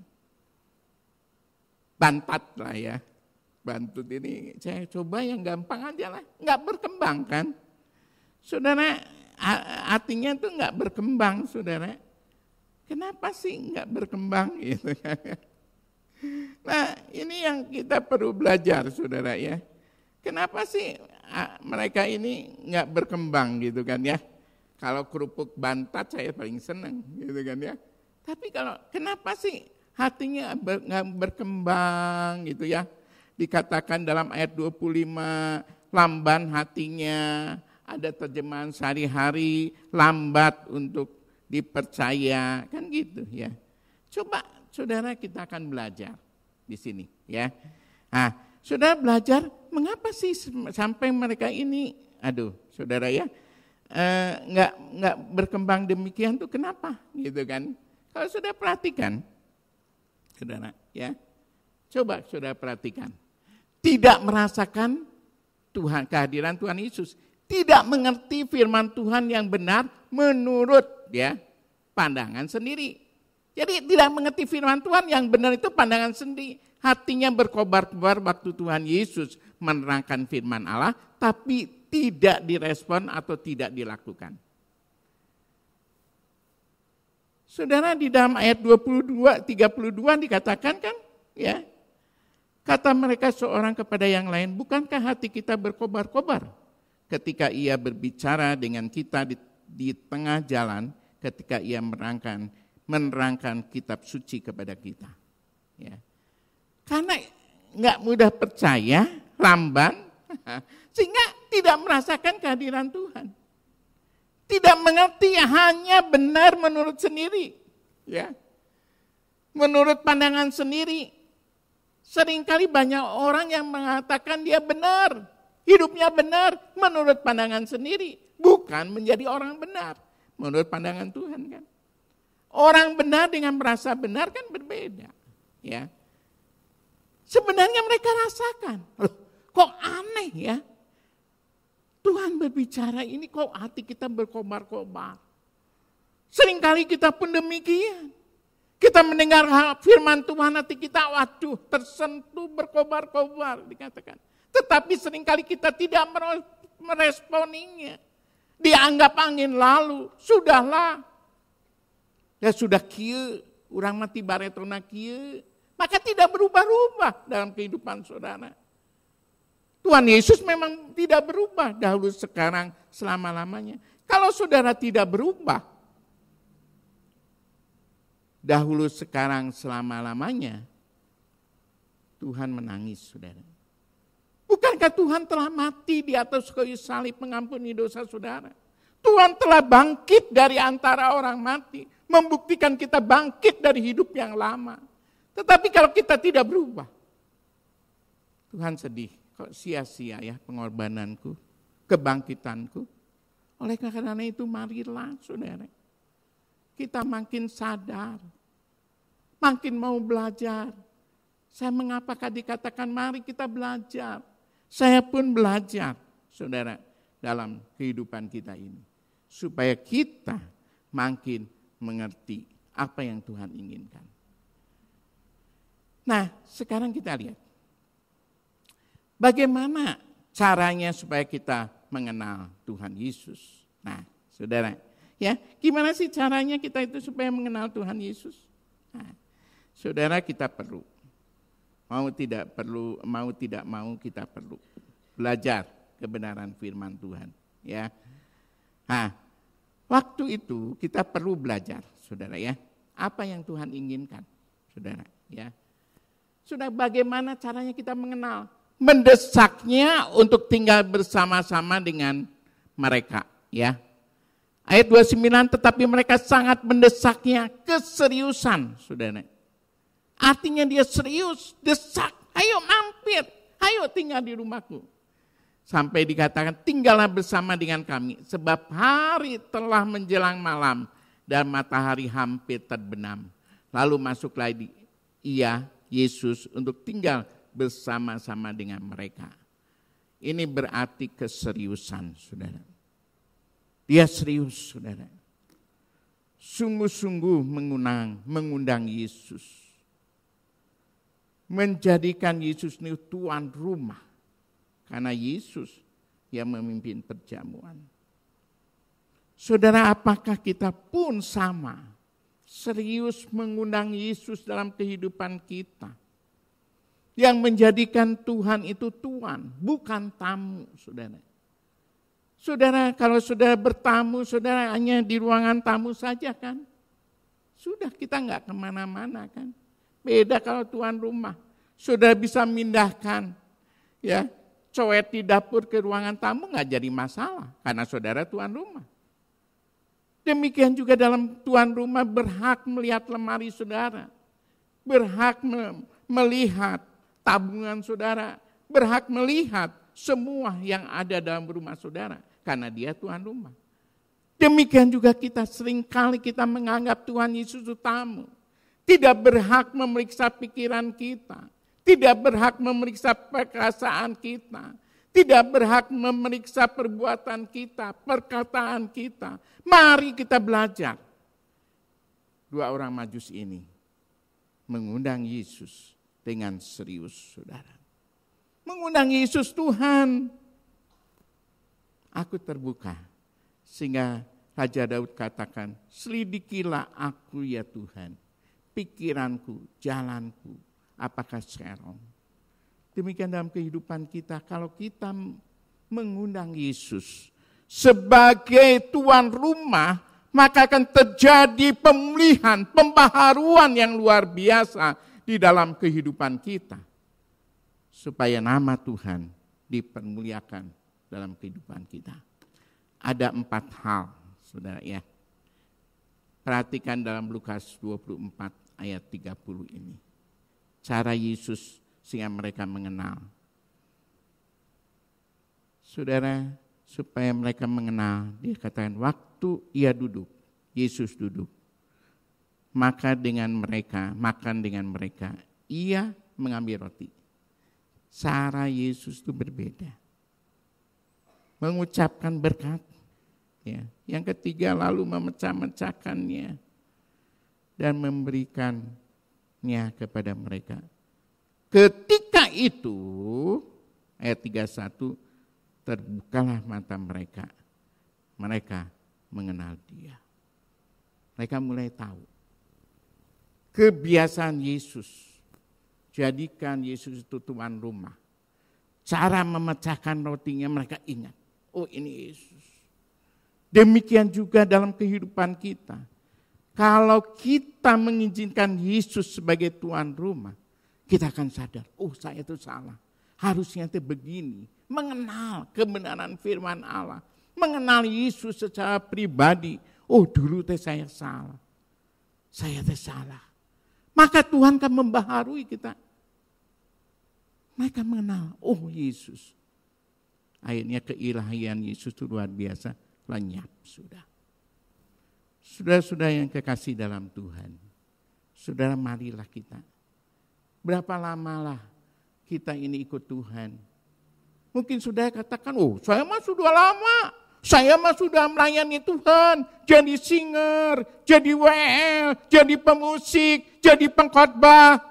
bantat lah ya. Bantut ini saya coba yang gampang aja lah, nggak berkembang kan. Saudara, hatinya tuh nggak berkembang, saudara. Kenapa sih nggak berkembang gitu? Nah, ini yang kita perlu belajar, saudara ya. Kenapa sih mereka ini nggak berkembang gitu kan ya? Kalau kerupuk bantat saya paling senang gitu kan ya. Tapi kalau kenapa sih hatinya nggak berkembang gitu ya? Dikatakan dalam ayat 25, lamban hatinya, ada terjemahan sehari-hari, lambat untuk dipercaya, kan gitu ya. Coba saudara kita akan belajar di sini ya. Nah, saudara belajar mengapa sih sampai mereka ini, saudara ya, nggak berkembang demikian tuh kenapa gitu kan? Kalau sudah perhatikan, saudara ya, coba saudara perhatikan. Tidak merasakan Tuhan, kehadiran Tuhan Yesus, tidak mengerti firman Tuhan yang benar menurut ya pandangan sendiri. Jadi tidak mengerti firman Tuhan yang benar itu pandangan sendiri. Hatinya berkobar-kobar waktu Tuhan Yesus menerangkan firman Allah, tapi tidak direspon atau tidak dilakukan. Saudara, di dalam ayat 32 dikatakan kan ya, kata mereka seorang kepada yang lain, bukankah hati kita berkobar-kobar ketika ia berbicara dengan kita di tengah jalan, ketika ia menerangkan kitab suci kepada kita. Ya. Karena nggak mudah percaya, lamban, sehingga tidak merasakan kehadiran Tuhan. Tidak mengerti, hanya benar menurut sendiri. Ya. Menurut pandangan sendiri. Seringkali banyak orang yang mengatakan dia benar, hidupnya benar menurut pandangan sendiri, bukan menjadi orang benar menurut pandangan Tuhan kan. Orang benar dengan merasa benar kan berbeda, ya. Sebenarnya mereka rasakan, kok aneh ya. Tuhan berbicara ini kok hati kita berkobar-kobar. Seringkali kita pun demikian. Kita mendengar firman Tuhan, hati kita waduh tersentuh berkobar-kobar dikatakan. Tetapi seringkali kita tidak meresponinya. Dianggap angin lalu, sudahlah. Ya sudah kieu, urang mati baretona kieu. Maka tidak berubah-ubah dalam kehidupan saudara. Tuhan Yesus memang tidak berubah dahulu sekarang selama-lamanya. Kalau saudara tidak berubah, dahulu sekarang selama-lamanya, Tuhan menangis saudara. Bukankah Tuhan telah mati di atas kayu salib mengampuni dosa saudara? Tuhan telah bangkit dari antara orang mati, membuktikan kita bangkit dari hidup yang lama. Tetapi kalau kita tidak berubah, Tuhan sedih, kok sia-sia ya pengorbananku, kebangkitanku. Oleh karena itu marilah saudara, kita makin sadar, makin mau belajar. Saya mengapakah dikatakan mari kita belajar. Saya pun belajar, saudara, dalam kehidupan kita ini. Supaya kita makin mengerti apa yang Tuhan inginkan. Nah, sekarang kita lihat. Bagaimana caranya supaya kita mengenal Tuhan Yesus? Nah, saudara, ya, gimana sih caranya kita itu supaya mengenal Tuhan Yesus? Nah, saudara, kita perlu, mau tidak mau kita perlu belajar kebenaran firman Tuhan, ya. Nah, waktu itu kita perlu belajar, saudara, ya, apa yang Tuhan inginkan, saudara, ya. Sudah bagaimana caranya kita mengenal? Mendesaknya untuk tinggal bersama-sama dengan mereka, ya. Ayat 29, tetapi mereka sangat mendesaknya, keseriusan, saudara. Artinya dia serius, desak, ayo mampir, ayo tinggal di rumahku. Sampai dikatakan, tinggallah bersama dengan kami, sebab hari telah menjelang malam dan matahari hampir terbenam. Lalu masuklah Yesus untuk tinggal bersama-sama dengan mereka. Ini berarti keseriusan, saudara. Dia serius, saudara. Sungguh-sungguh mengundang Yesus. Menjadikan Yesus ini tuan rumah. Karena Yesus yang memimpin perjamuan. Saudara, apakah kita pun sama? Serius mengundang Yesus dalam kehidupan kita. Yang menjadikan Tuhan itu tuan, bukan tamu, saudara. Saudara, kalau saudara bertamu, saudara hanya di ruangan tamu saja kan? Sudah, kita enggak kemana-mana kan? Beda kalau tuan rumah. Saudara bisa mindahkan, ya, coet di dapur ke ruangan tamu enggak jadi masalah, karena saudara tuan rumah. Demikian juga dalam tuan rumah berhak melihat lemari saudara, berhak melihat tabungan saudara, berhak melihat semua yang ada dalam rumah saudara, karena dia tuan rumah. Demikian juga kita seringkali kita menganggap Tuhan Yesus itu tamu, tidak berhak memeriksa pikiran kita, tidak berhak memeriksa perasaan kita, tidak berhak memeriksa perbuatan kita, perkataan kita. Mari kita belajar. Dua orang Majus ini mengundang Yesus dengan serius, saudara. Mengundang Yesus, Tuhan, aku terbuka. Sehingga Raja Daud katakan, selidikilah aku ya Tuhan, pikiranku, jalanku, apakah serong. Demikian dalam kehidupan kita, kalau kita mengundang Yesus sebagai tuan rumah, maka akan terjadi pemulihan, pembaharuan yang luar biasa di dalam kehidupan kita. Supaya nama Tuhan dipermuliakan dalam kehidupan kita. Ada 4 hal, saudara, ya. Perhatikan dalam Lukas 24 ayat 30 ini. Cara Yesus sehingga mereka mengenal. Saudara, supaya mereka mengenal, dia katakan waktu ia duduk, Yesus duduk, makan dengan mereka, ia mengambil roti. Cara Yesus itu berbeda. Mengucapkan berkat, ya. Yang ketiga lalu memecah-mecahkannya dan memberikannya kepada mereka. Ketika itu, ayat 31, terbukalah mata mereka. Mereka mengenal dia. Mereka mulai tahu. Kebiasaan Yesus. Jadikan Yesus itu tuan rumah. Cara memecahkan rotinya mereka ingat. Oh, ini Yesus. Demikian juga dalam kehidupan kita. Kalau kita mengizinkan Yesus sebagai tuan rumah, kita akan sadar, oh saya itu salah. Harusnya itu begini. Mengenal kebenaran firman Allah. Mengenal Yesus secara pribadi. Oh dulu saya salah. Saya salah. Maka Tuhan akan membaharui kita. Mereka mengenal, oh Yesus. Akhirnya keilahian Yesus itu luar biasa. Lenyap sudah. Saudara-saudara yang kekasih dalam Tuhan. Saudara, marilah kita. Berapa lamalah kita ini ikut Tuhan? Mungkin saudara katakan, oh saya mah sudah lama. Saya mah sudah melayani Tuhan. Jadi singer, jadi WL, jadi pemusik, jadi pengkhotbah.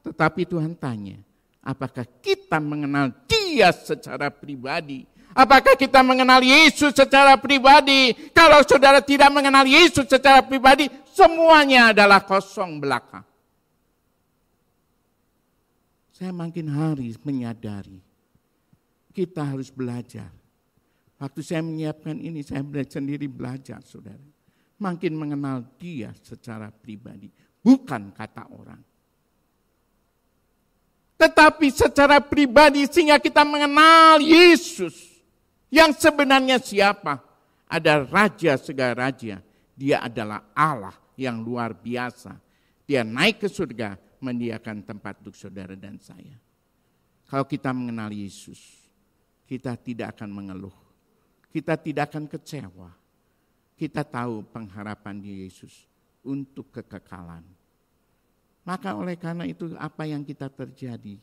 Tetapi Tuhan tanya, apakah kita mengenal Dia secara pribadi? Apakah kita mengenal Yesus secara pribadi? Kalau saudara tidak mengenal Yesus secara pribadi, semuanya adalah kosong belaka. Saya makin hari menyadari, kita harus belajar. Waktu saya menyiapkan ini, saya sendiri belajar, saudara. Makin mengenal Dia secara pribadi, bukan kata orang. Tetapi secara pribadi sehingga kita mengenal Yesus. Yang sebenarnya siapa? Ada Raja segala raja. Dia adalah Allah yang luar biasa. Dia naik ke surga, menyediakan tempat untuk saudara dan saya. Kalau kita mengenal Yesus, kita tidak akan mengeluh. Kita tidak akan kecewa. Kita tahu pengharapan di Yesus untuk kekekalan. Maka oleh karena itu apa yang kita terjadi,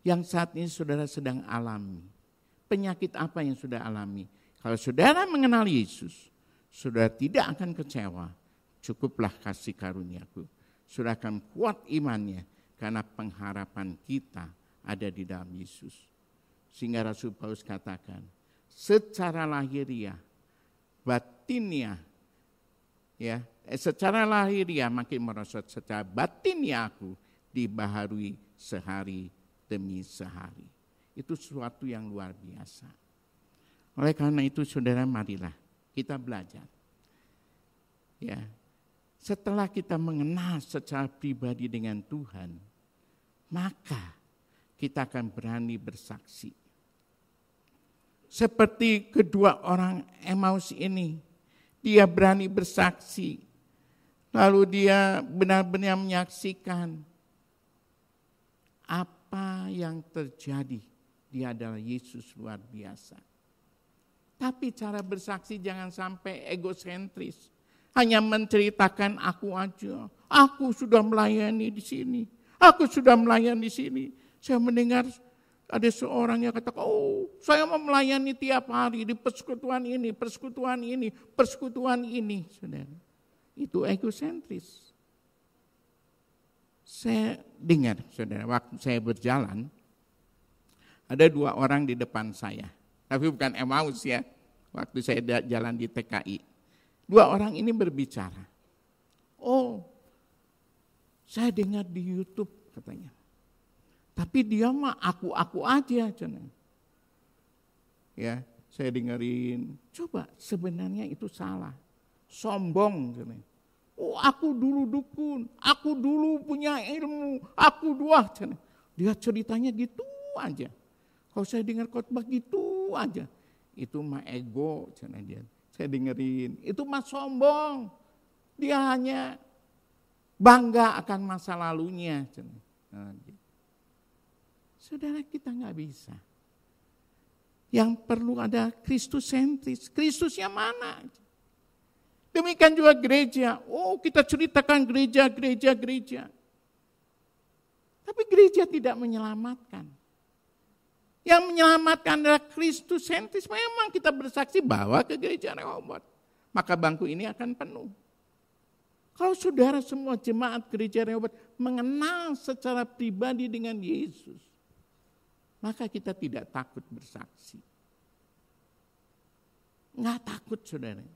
yang saat ini saudara sedang alami. Penyakit apa yang sudah alami? Kalau saudara mengenal Yesus, saudara tidak akan kecewa. Cukuplah kasih karuniaku. Saudara akan kuat imannya karena pengharapan kita ada di dalam Yesus. Sehingga Rasul Paulus katakan, secara lahiriah, batiniah, ya, secara lahiriah makin merosot, secara batiniah aku dibaharui sehari demi sehari. Itu sesuatu yang luar biasa. Oleh karena itu saudara, marilah kita belajar. Ya, setelah kita mengenal secara pribadi dengan Tuhan, maka kita akan berani bersaksi. Seperti kedua orang Emmaus ini, dia berani bersaksi. Lalu dia benar-benar menyaksikan apa yang terjadi. Dia adalah Yesus luar biasa. Tapi cara bersaksi jangan sampai egosentris. Hanya menceritakan aku aja. Aku sudah melayani di sini. Aku sudah melayani di sini. Saya mendengar ada seorang yang katakan, oh saya mau melayani tiap hari di persekutuan ini, persekutuan ini, persekutuan ini. Saudara, itu egosentris. Saya dengar, saudara, waktu saya berjalan, ada dua orang di depan saya. Tapi bukan Emmaus ya, waktu saya jalan di TKI. Dua orang ini berbicara. Oh, saya dengar di YouTube katanya. Tapi dia mah aku aja. Ya, saya dengerin. Coba sebenarnya itu salah. Sombong. Oh, aku dulu dukun. Aku dulu punya ilmu. Aku dua. Dia ceritanya gitu aja. Kalau saya dengar khotbah gitu aja. Itu mah ego. Saya dengerin. Itu mah sombong. Dia hanya bangga akan masa lalunya. Saudara, kita nggak bisa. Yang perlu ada Kristus sentris. Kristusnya mana? Demikian juga gereja. Oh, kita ceritakan gereja. Tapi gereja tidak menyelamatkan. Yang menyelamatkan adalah Kristus sentris. Memang kita bersaksi bawa ke gereja Rehoboth. Maka bangku ini akan penuh. Kalau saudara semua jemaat gereja Rehoboth mengenal secara pribadi dengan Yesus, maka kita tidak takut bersaksi. Enggak takut saudara.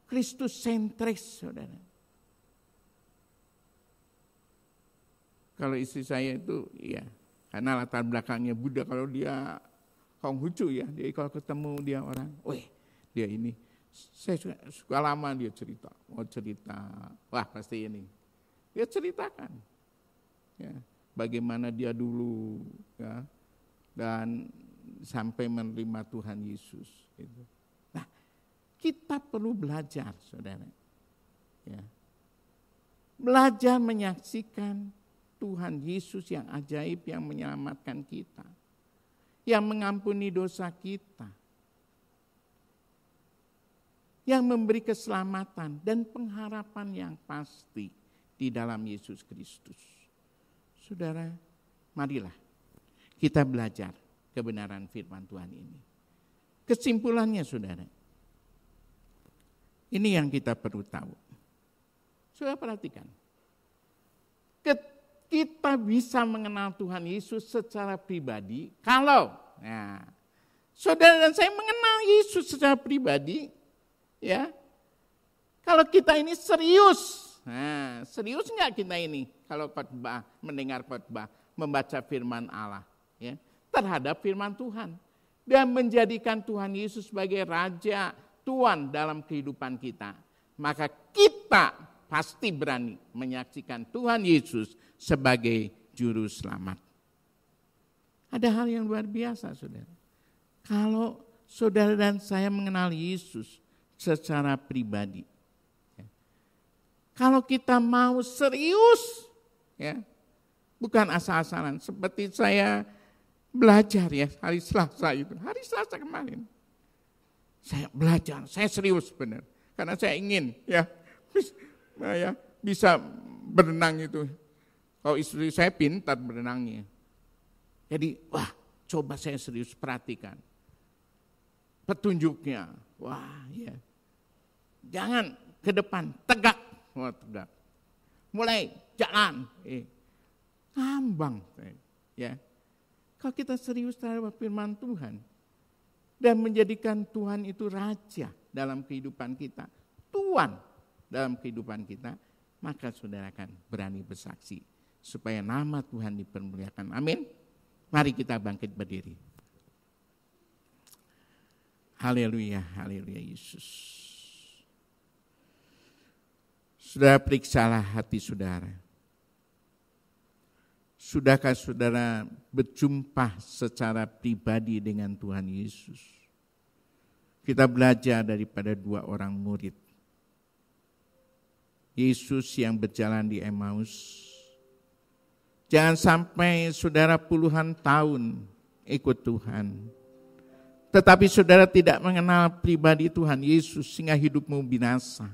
Kristus sentris saudara. Kalau istri saya itu ya, karena latar belakangnya Buddha, kalau dia Konghucu ya, dia kalau ketemu dia orang, weh dia ini, saya suka lama dia cerita, mau cerita, wah pasti ini. Dia ceritakan, ya, bagaimana dia dulu, ya, dan sampai menerima Tuhan Yesus. Gitu. Nah, kita perlu belajar, saudara, ya, belajar menyaksikan Tuhan Yesus yang ajaib yang menyelamatkan kita, yang mengampuni dosa kita, yang memberi keselamatan dan pengharapan yang pasti di dalam Yesus Kristus. Saudara, marilah kita belajar kebenaran firman Tuhan ini. Kesimpulannya saudara, ini yang kita perlu tahu. Saudara perhatikan, kita bisa mengenal Tuhan Yesus secara pribadi kalau saudara dan saya mengenal Yesus secara pribadi, ya. Kalau kita ini serius, serius nggak kita ini kalau khotbah, mendengar khotbah, membaca firman Allah, ya, terhadap firman Tuhan dan menjadikan Tuhan Yesus sebagai Raja, Tuhan dalam kehidupan kita, maka kita pasti berani menyaksikan Tuhan Yesus sebagai Juru Selamat. Ada hal yang luar biasa, saudara. Kalau saudara dan saya mengenal Yesus secara pribadi, kalau kita mau serius, ya, bukan asal-asalan. Seperti saya belajar ya hari Selasa itu, hari Selasa kemarin. Saya belajar, saya serius benar. Karena saya ingin ya bisa berenang itu. Kalau istri saya pintar berenangnya. Jadi coba saya serius perhatikan. Petunjuknya, ya. Jangan ke depan, tegak. Tegak. Mulai jalan. Ngambang. Ya. Kalau kita serius terhadap firman Tuhan dan menjadikan Tuhan itu raja dalam kehidupan kita, Tuhan dalam kehidupan kita, maka saudara akan berani bersaksi supaya nama Tuhan dipermuliakan. Amin. Mari kita bangkit berdiri. Haleluya, haleluya Yesus. Saudara, periksalah hati saudara. Sudahkah saudara berjumpa secara pribadi dengan Tuhan Yesus? Kita belajar daripada 2 orang murid. Yesus yang berjalan di Emmaus. Jangan sampai saudara puluhan tahun ikut Tuhan, tetapi saudara tidak mengenal pribadi Tuhan Yesus sehingga hidupmu binasa.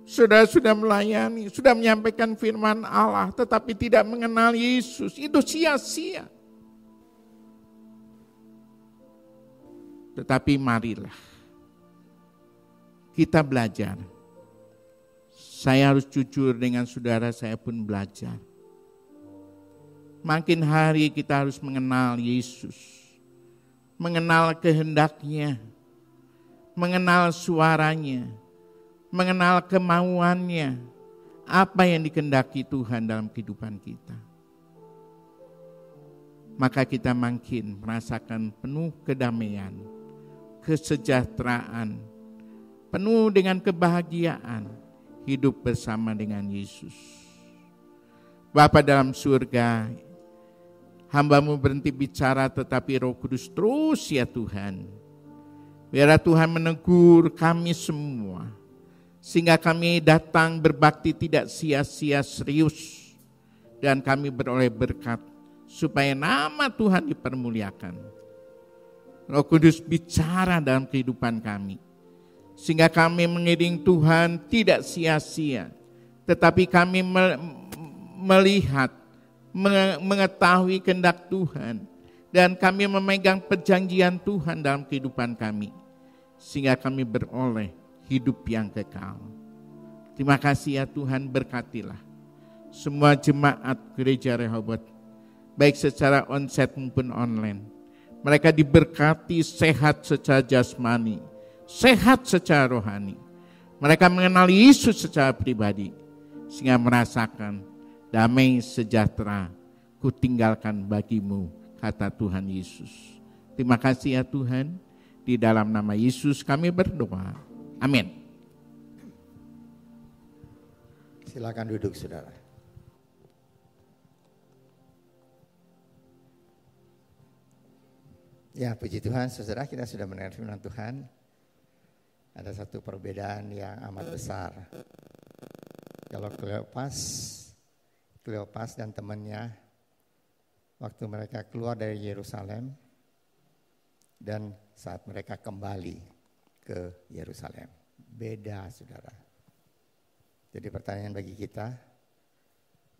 Saudara sudah melayani, sudah menyampaikan firman Allah, tetapi tidak mengenal Yesus. Itu sia-sia. Tetapi marilah kita belajar. Saya harus jujur dengan saudara, saya pun belajar. Makin hari kita harus mengenal Yesus. Mengenal kehendaknya. Mengenal suaranya. Mengenal kemauannya, apa yang dikehendaki Tuhan dalam kehidupan kita. Maka kita makin merasakan penuh kedamaian, kesejahteraan, penuh dengan kebahagiaan, hidup bersama dengan Yesus. Bapa dalam surga, hamba-Mu berhenti bicara tetapi Roh Kudus terus ya Tuhan. Biarlah Tuhan menegur kami semua, sehingga kami datang berbakti tidak sia-sia, serius. Dan kami beroleh berkat supaya nama Tuhan dipermuliakan. Roh Kudus bicara dalam kehidupan kami. Sehingga kami mengiring Tuhan tidak sia-sia. Tetapi kami melihat, mengetahui kehendak Tuhan. Dan kami memegang perjanjian Tuhan dalam kehidupan kami. Sehingga kami beroleh hidup yang kekal. Terima kasih ya Tuhan, berkatilah semua jemaat gereja Rehoboth, baik secara onsite maupun online. Mereka diberkati sehat secara jasmani, sehat secara rohani. Mereka mengenal Yesus secara pribadi, sehingga merasakan damai sejahtera ku tinggalkan bagimu, kata Tuhan Yesus. Terima kasih ya Tuhan, di dalam nama Yesus kami berdoa. Amin. Silakan duduk saudara. Ya, puji Tuhan saudara, kita sudah mendengar firman Tuhan. Ada satu perbedaan yang amat besar. Kalau Kleopas dan temannya waktu mereka keluar dari Yerusalem dan saat mereka kembali ke Yerusalem. Beda saudara. Jadi pertanyaan bagi kita,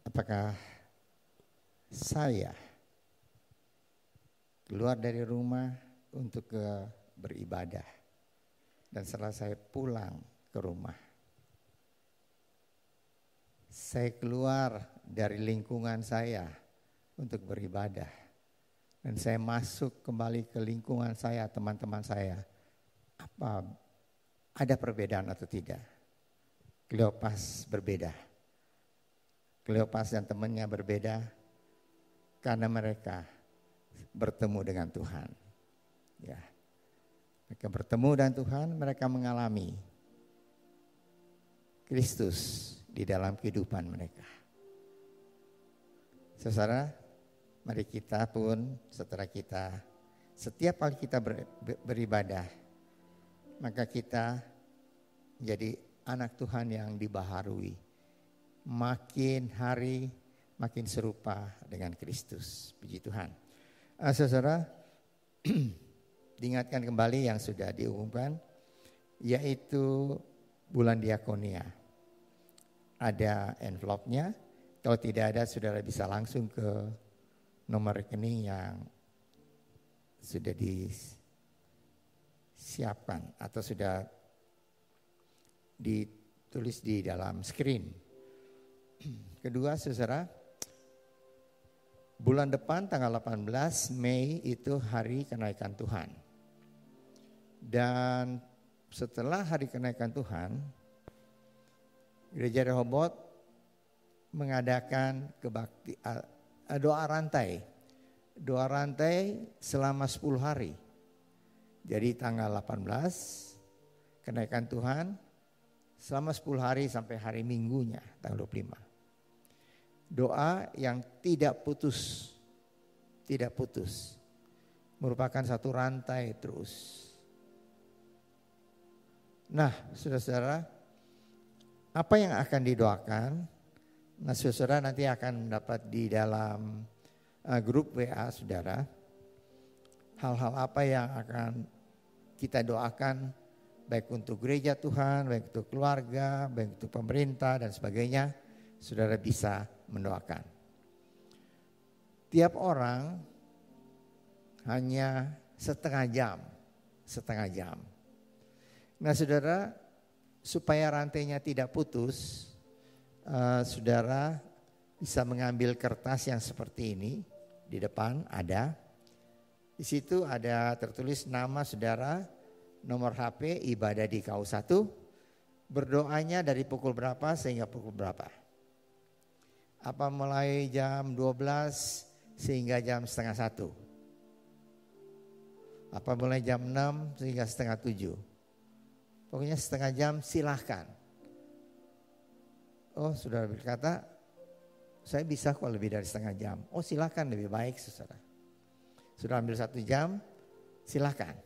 apakah saya keluar dari rumah untuk beribadah dan setelah saya pulang ke rumah, Saya keluar dari lingkungan saya untuk beribadah. Dan saya masuk kembali ke lingkungan saya, teman-teman saya. Apa ada perbedaan atau tidak? Kleopas berbeda. Kleopas dan temannya berbeda karena mereka bertemu dengan Tuhan. Ya. Mereka bertemu dengan Tuhan, mereka mengalami Kristus di dalam kehidupan mereka. Saudara, mari kita pun setelah kita setiap kali kita beribadah, maka kita menjadi anak Tuhan yang dibaharui. Makin hari makin serupa dengan Kristus. Puji Tuhan. Saudara, diingatkan kembali yang sudah diumumkan, yaitu bulan diakonia. Ada envelope-nya. Kalau tidak ada, saudara bisa langsung ke nomor rekening yang sudah disiapkan atau sudah ditulis di dalam screen. Kedua, saudara, bulan depan tanggal 18 Mei itu hari kenaikan Tuhan. Dan setelah hari kenaikan Tuhan, Gereja Rehoboth mengadakan doa rantai. Doa rantai selama 10 hari. Jadi tanggal 18 kenaikan Tuhan selama 10 hari sampai hari Minggunya tanggal 25. Doa yang tidak putus. Tidak putus. Merupakan satu rantai terus. Nah, saudara-saudara, apa yang akan didoakan? Nah, saudara nanti akan mendapat di dalam grup WA saudara. Hal-hal apa yang akan kita doakan, baik untuk gereja Tuhan, baik untuk keluarga, baik untuk pemerintah dan sebagainya, saudara bisa mendoakan. Tiap orang hanya setengah jam. Nah, saudara, supaya rantainya tidak putus, saudara bisa mengambil kertas yang seperti ini. Di depan ada. Di situ ada tertulis nama saudara, nomor HP, ibadah di KU1, berdoanya dari pukul berapa sehingga pukul berapa. Apa mulai jam 12 sehingga jam setengah 1. Apa mulai jam 6 sehingga setengah 7. Pokoknya setengah jam silahkan. Oh, saudara berkata, saya bisa kok lebih dari setengah jam. Oh, silahkan, lebih baik saudara. Sudah ambil 1 jam, silahkan.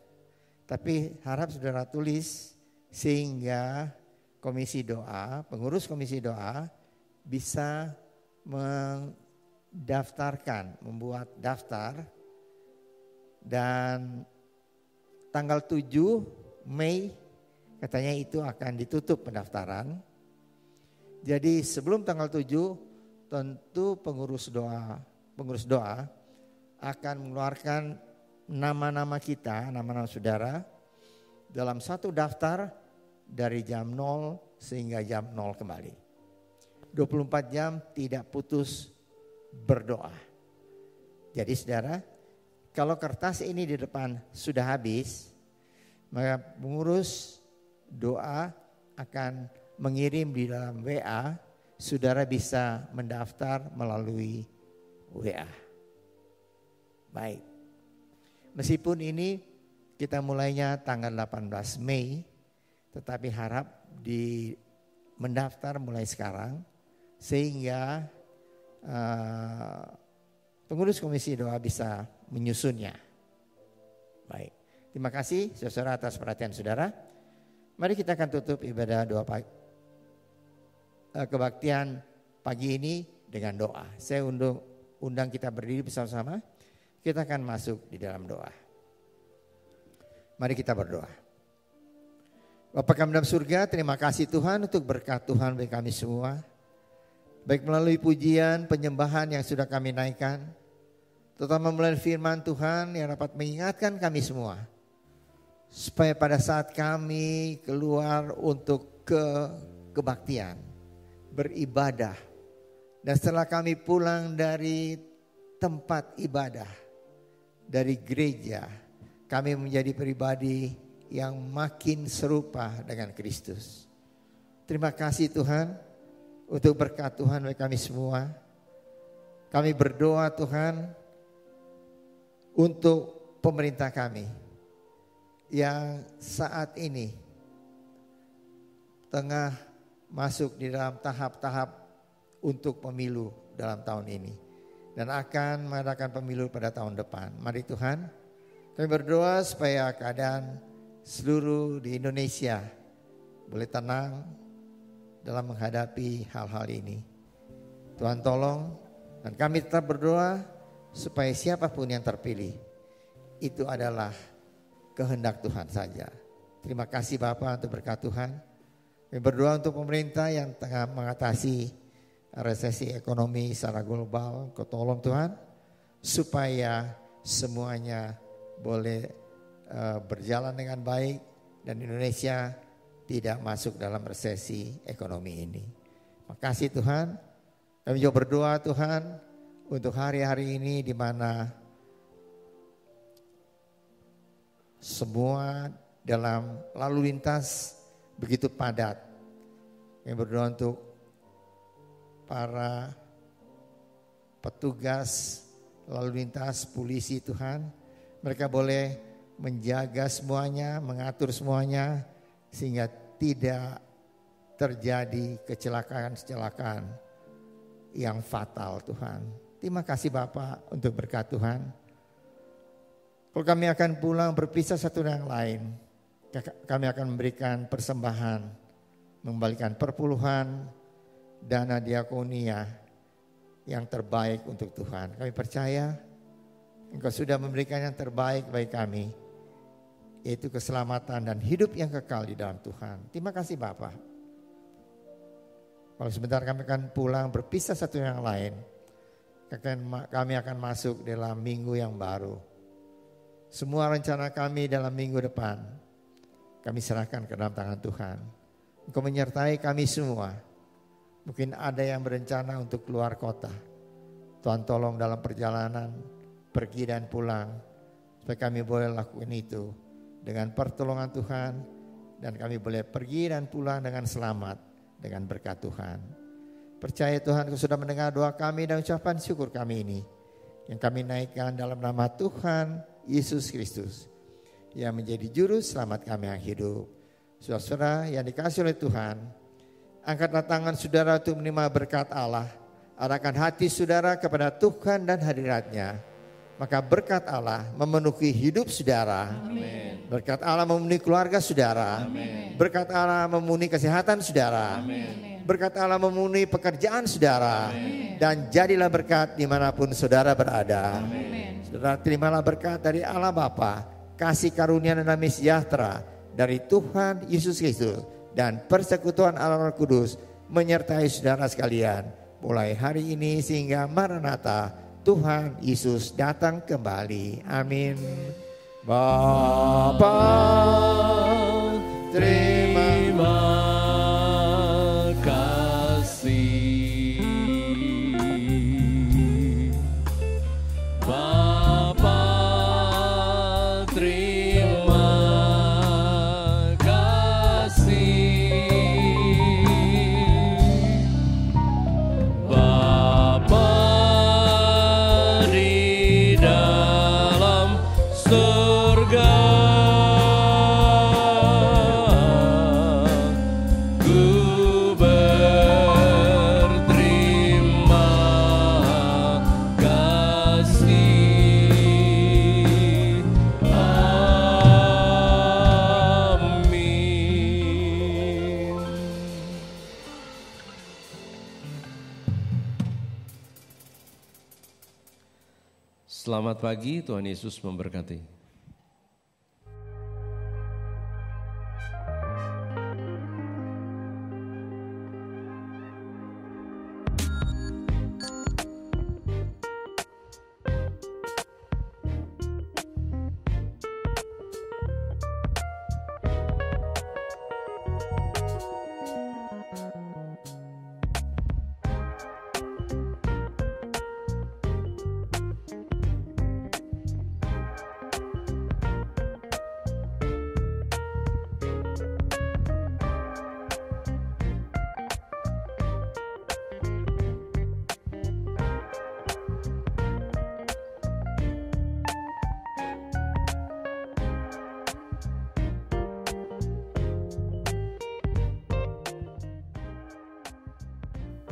Tapi harap saudara tulis sehingga komisi doa, pengurus komisi doa bisa mendaftarkan, membuat daftar. Dan tanggal 7 Mei katanya itu akan ditutup pendaftaran. Jadi sebelum tanggal 7 tentu pengurus doa akan mengeluarkan nama-nama kita, nama-nama saudara dalam satu daftar dari jam 0 sehingga jam 0 kembali. 24 jam tidak putus berdoa. Jadi saudara, kalau kertas ini di depan sudah habis, maka pengurus doa akan mengirim di dalam WA, saudara bisa mendaftar melalui WA. Baik. Meskipun ini kita mulainya tanggal 18 Mei, tetapi harap mendaftar mulai sekarang sehingga pengurus komisi doa bisa menyusunnya. Baik. Terima kasih saudara atas perhatian saudara. Mari kita akan tutup ibadah doa kebaktian pagi ini dengan doa. Saya undang kita berdiri bersama-sama. Kita akan masuk di dalam doa. Mari kita berdoa. Bapa kami dalam surga, terima kasih Tuhan untuk berkat Tuhan bagi kami semua. Baik melalui pujian, penyembahan yang sudah kami naikkan, terutama melalui firman Tuhan yang dapat mengingatkan kami semua. Supaya pada saat kami keluar untuk kebaktian, beribadah. Dan setelah kami pulang dari tempat ibadah, dari gereja, kami menjadi pribadi yang makin serupa dengan Kristus. Terima kasih Tuhan untuk berkat Tuhan bagi kami semua. Kami berdoa Tuhan untuk pemerintah kami yang saat ini tengah masuk di dalam tahap-tahap untuk pemilu dalam tahun ini dan akan mengadakan pemilu pada tahun depan. Mari Tuhan, kami berdoa supaya keadaan seluruh di Indonesia boleh tenang dalam menghadapi hal-hal ini. Tuhan tolong, dan kami tetap berdoa supaya siapapun yang terpilih itu adalah kehendak Tuhan saja. Terima kasih Bapak untuk berkat Tuhan. Kami berdoa untuk pemerintah yang tengah mengatasi resesi ekonomi secara global. Kau tolong Tuhan supaya semuanya boleh berjalan dengan baik dan Indonesia tidak masuk dalam resesi ekonomi ini. Makasih Tuhan. Kami juga berdoa Tuhan untuk hari-hari ini di mana semua dalam lalu lintas begitu padat. Kami berdoa untuk para petugas lalu lintas, polisi Tuhan. Mereka boleh menjaga semuanya, mengatur semuanya sehingga tidak terjadi kecelakaan-kecelakaan yang fatal Tuhan. Terima kasih Bapak untuk berkat Tuhan. Kalau kami akan pulang berpisah satu dengan yang lain, kami akan memberikan persembahan, mengembalikan perpuluhan, dana diakonia yang terbaik untuk Tuhan. Kami percaya Engkau sudah memberikan yang terbaik bagi kami, yaitu keselamatan dan hidup yang kekal di dalam Tuhan. Terima kasih Bapa. Kalau sebentar kami akan pulang berpisah satu yang lain, kami akan masuk dalam minggu yang baru. Semua rencana kami dalam minggu depan, kami serahkan ke dalam tangan Tuhan. Engkau menyertai kami semua. Mungkin ada yang berencana untuk keluar kota. Tuhan tolong dalam perjalanan, pergi dan pulang. Supaya kami boleh lakukan itu dengan pertolongan Tuhan. Dan kami boleh pergi dan pulang dengan selamat, dengan berkat Tuhan. Percaya Tuhan Kau sudah mendengar doa kami dan ucapan syukur kami ini. Yang kami naikkan dalam nama Tuhan Yesus Kristus. Yang menjadi juru selamat kami yang hidup. Saudara-saudara yang dikasihi oleh Tuhan, angkatlah tangan saudara untuk menerima berkat Allah. Arahkan hati saudara kepada Tuhan dan hadirat-Nya. Maka berkat Allah memenuhi hidup saudara. Amin. Berkat Allah memenuhi keluarga saudara. Amin. Berkat Allah memenuhi kesehatan saudara. Amin. Berkat Allah memenuhi pekerjaan saudara. Amin. Dan jadilah berkat dimanapun saudara berada. Amin. Saudara terimalah berkat dari Allah Bapa, kasih karunia dan damai sejahtera dari Tuhan Yesus Kristus dan persekutuan Allah Roh Kudus menyertai saudara sekalian mulai hari ini sehingga Maranatha, Tuhan Yesus datang kembali. Amin. Bapa, terima kasih. Bapa, terima kasih. Bapa di dalam surga, ku berterima kasih. Amin. Selamat pagi, Tuhan Yesus memberkati.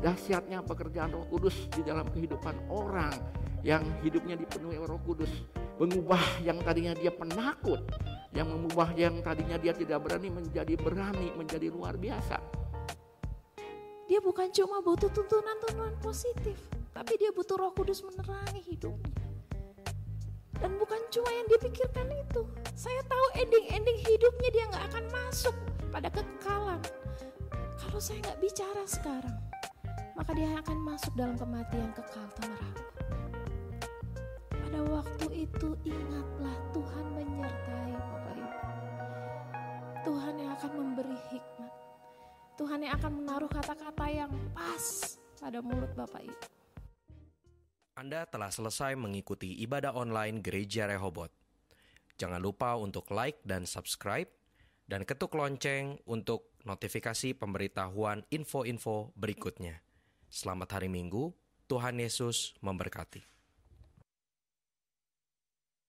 dahsyatnya pekerjaan Roh Kudus di dalam kehidupan orang yang hidupnya dipenuhi Roh Kudus. Mengubah yang tadinya dia penakut, yang mengubah yang tadinya dia tidak berani, menjadi luar biasa. Dia bukan cuma butuh tuntunan positif, tapi dia butuh Roh Kudus menerangi hidupnya. Dan bukan cuma yang dipikirkan itu. Saya tahu ending hidupnya dia gak akan masuk pada kekekalan. Kalau saya gak bicara sekarang, maka dia akan masuk dalam kematian kekal neraka. Pada waktu itu ingatlah Tuhan menyertai Bapak Ibu. Tuhan yang akan memberi hikmat. Tuhan yang akan menaruh kata-kata yang pas pada mulut Bapak Ibu. Anda telah selesai mengikuti ibadah online Gereja Rehoboth. Jangan lupa untuk like dan subscribe, dan ketuk lonceng untuk notifikasi pemberitahuan info-info berikutnya. Selamat hari Minggu, Tuhan Yesus memberkati.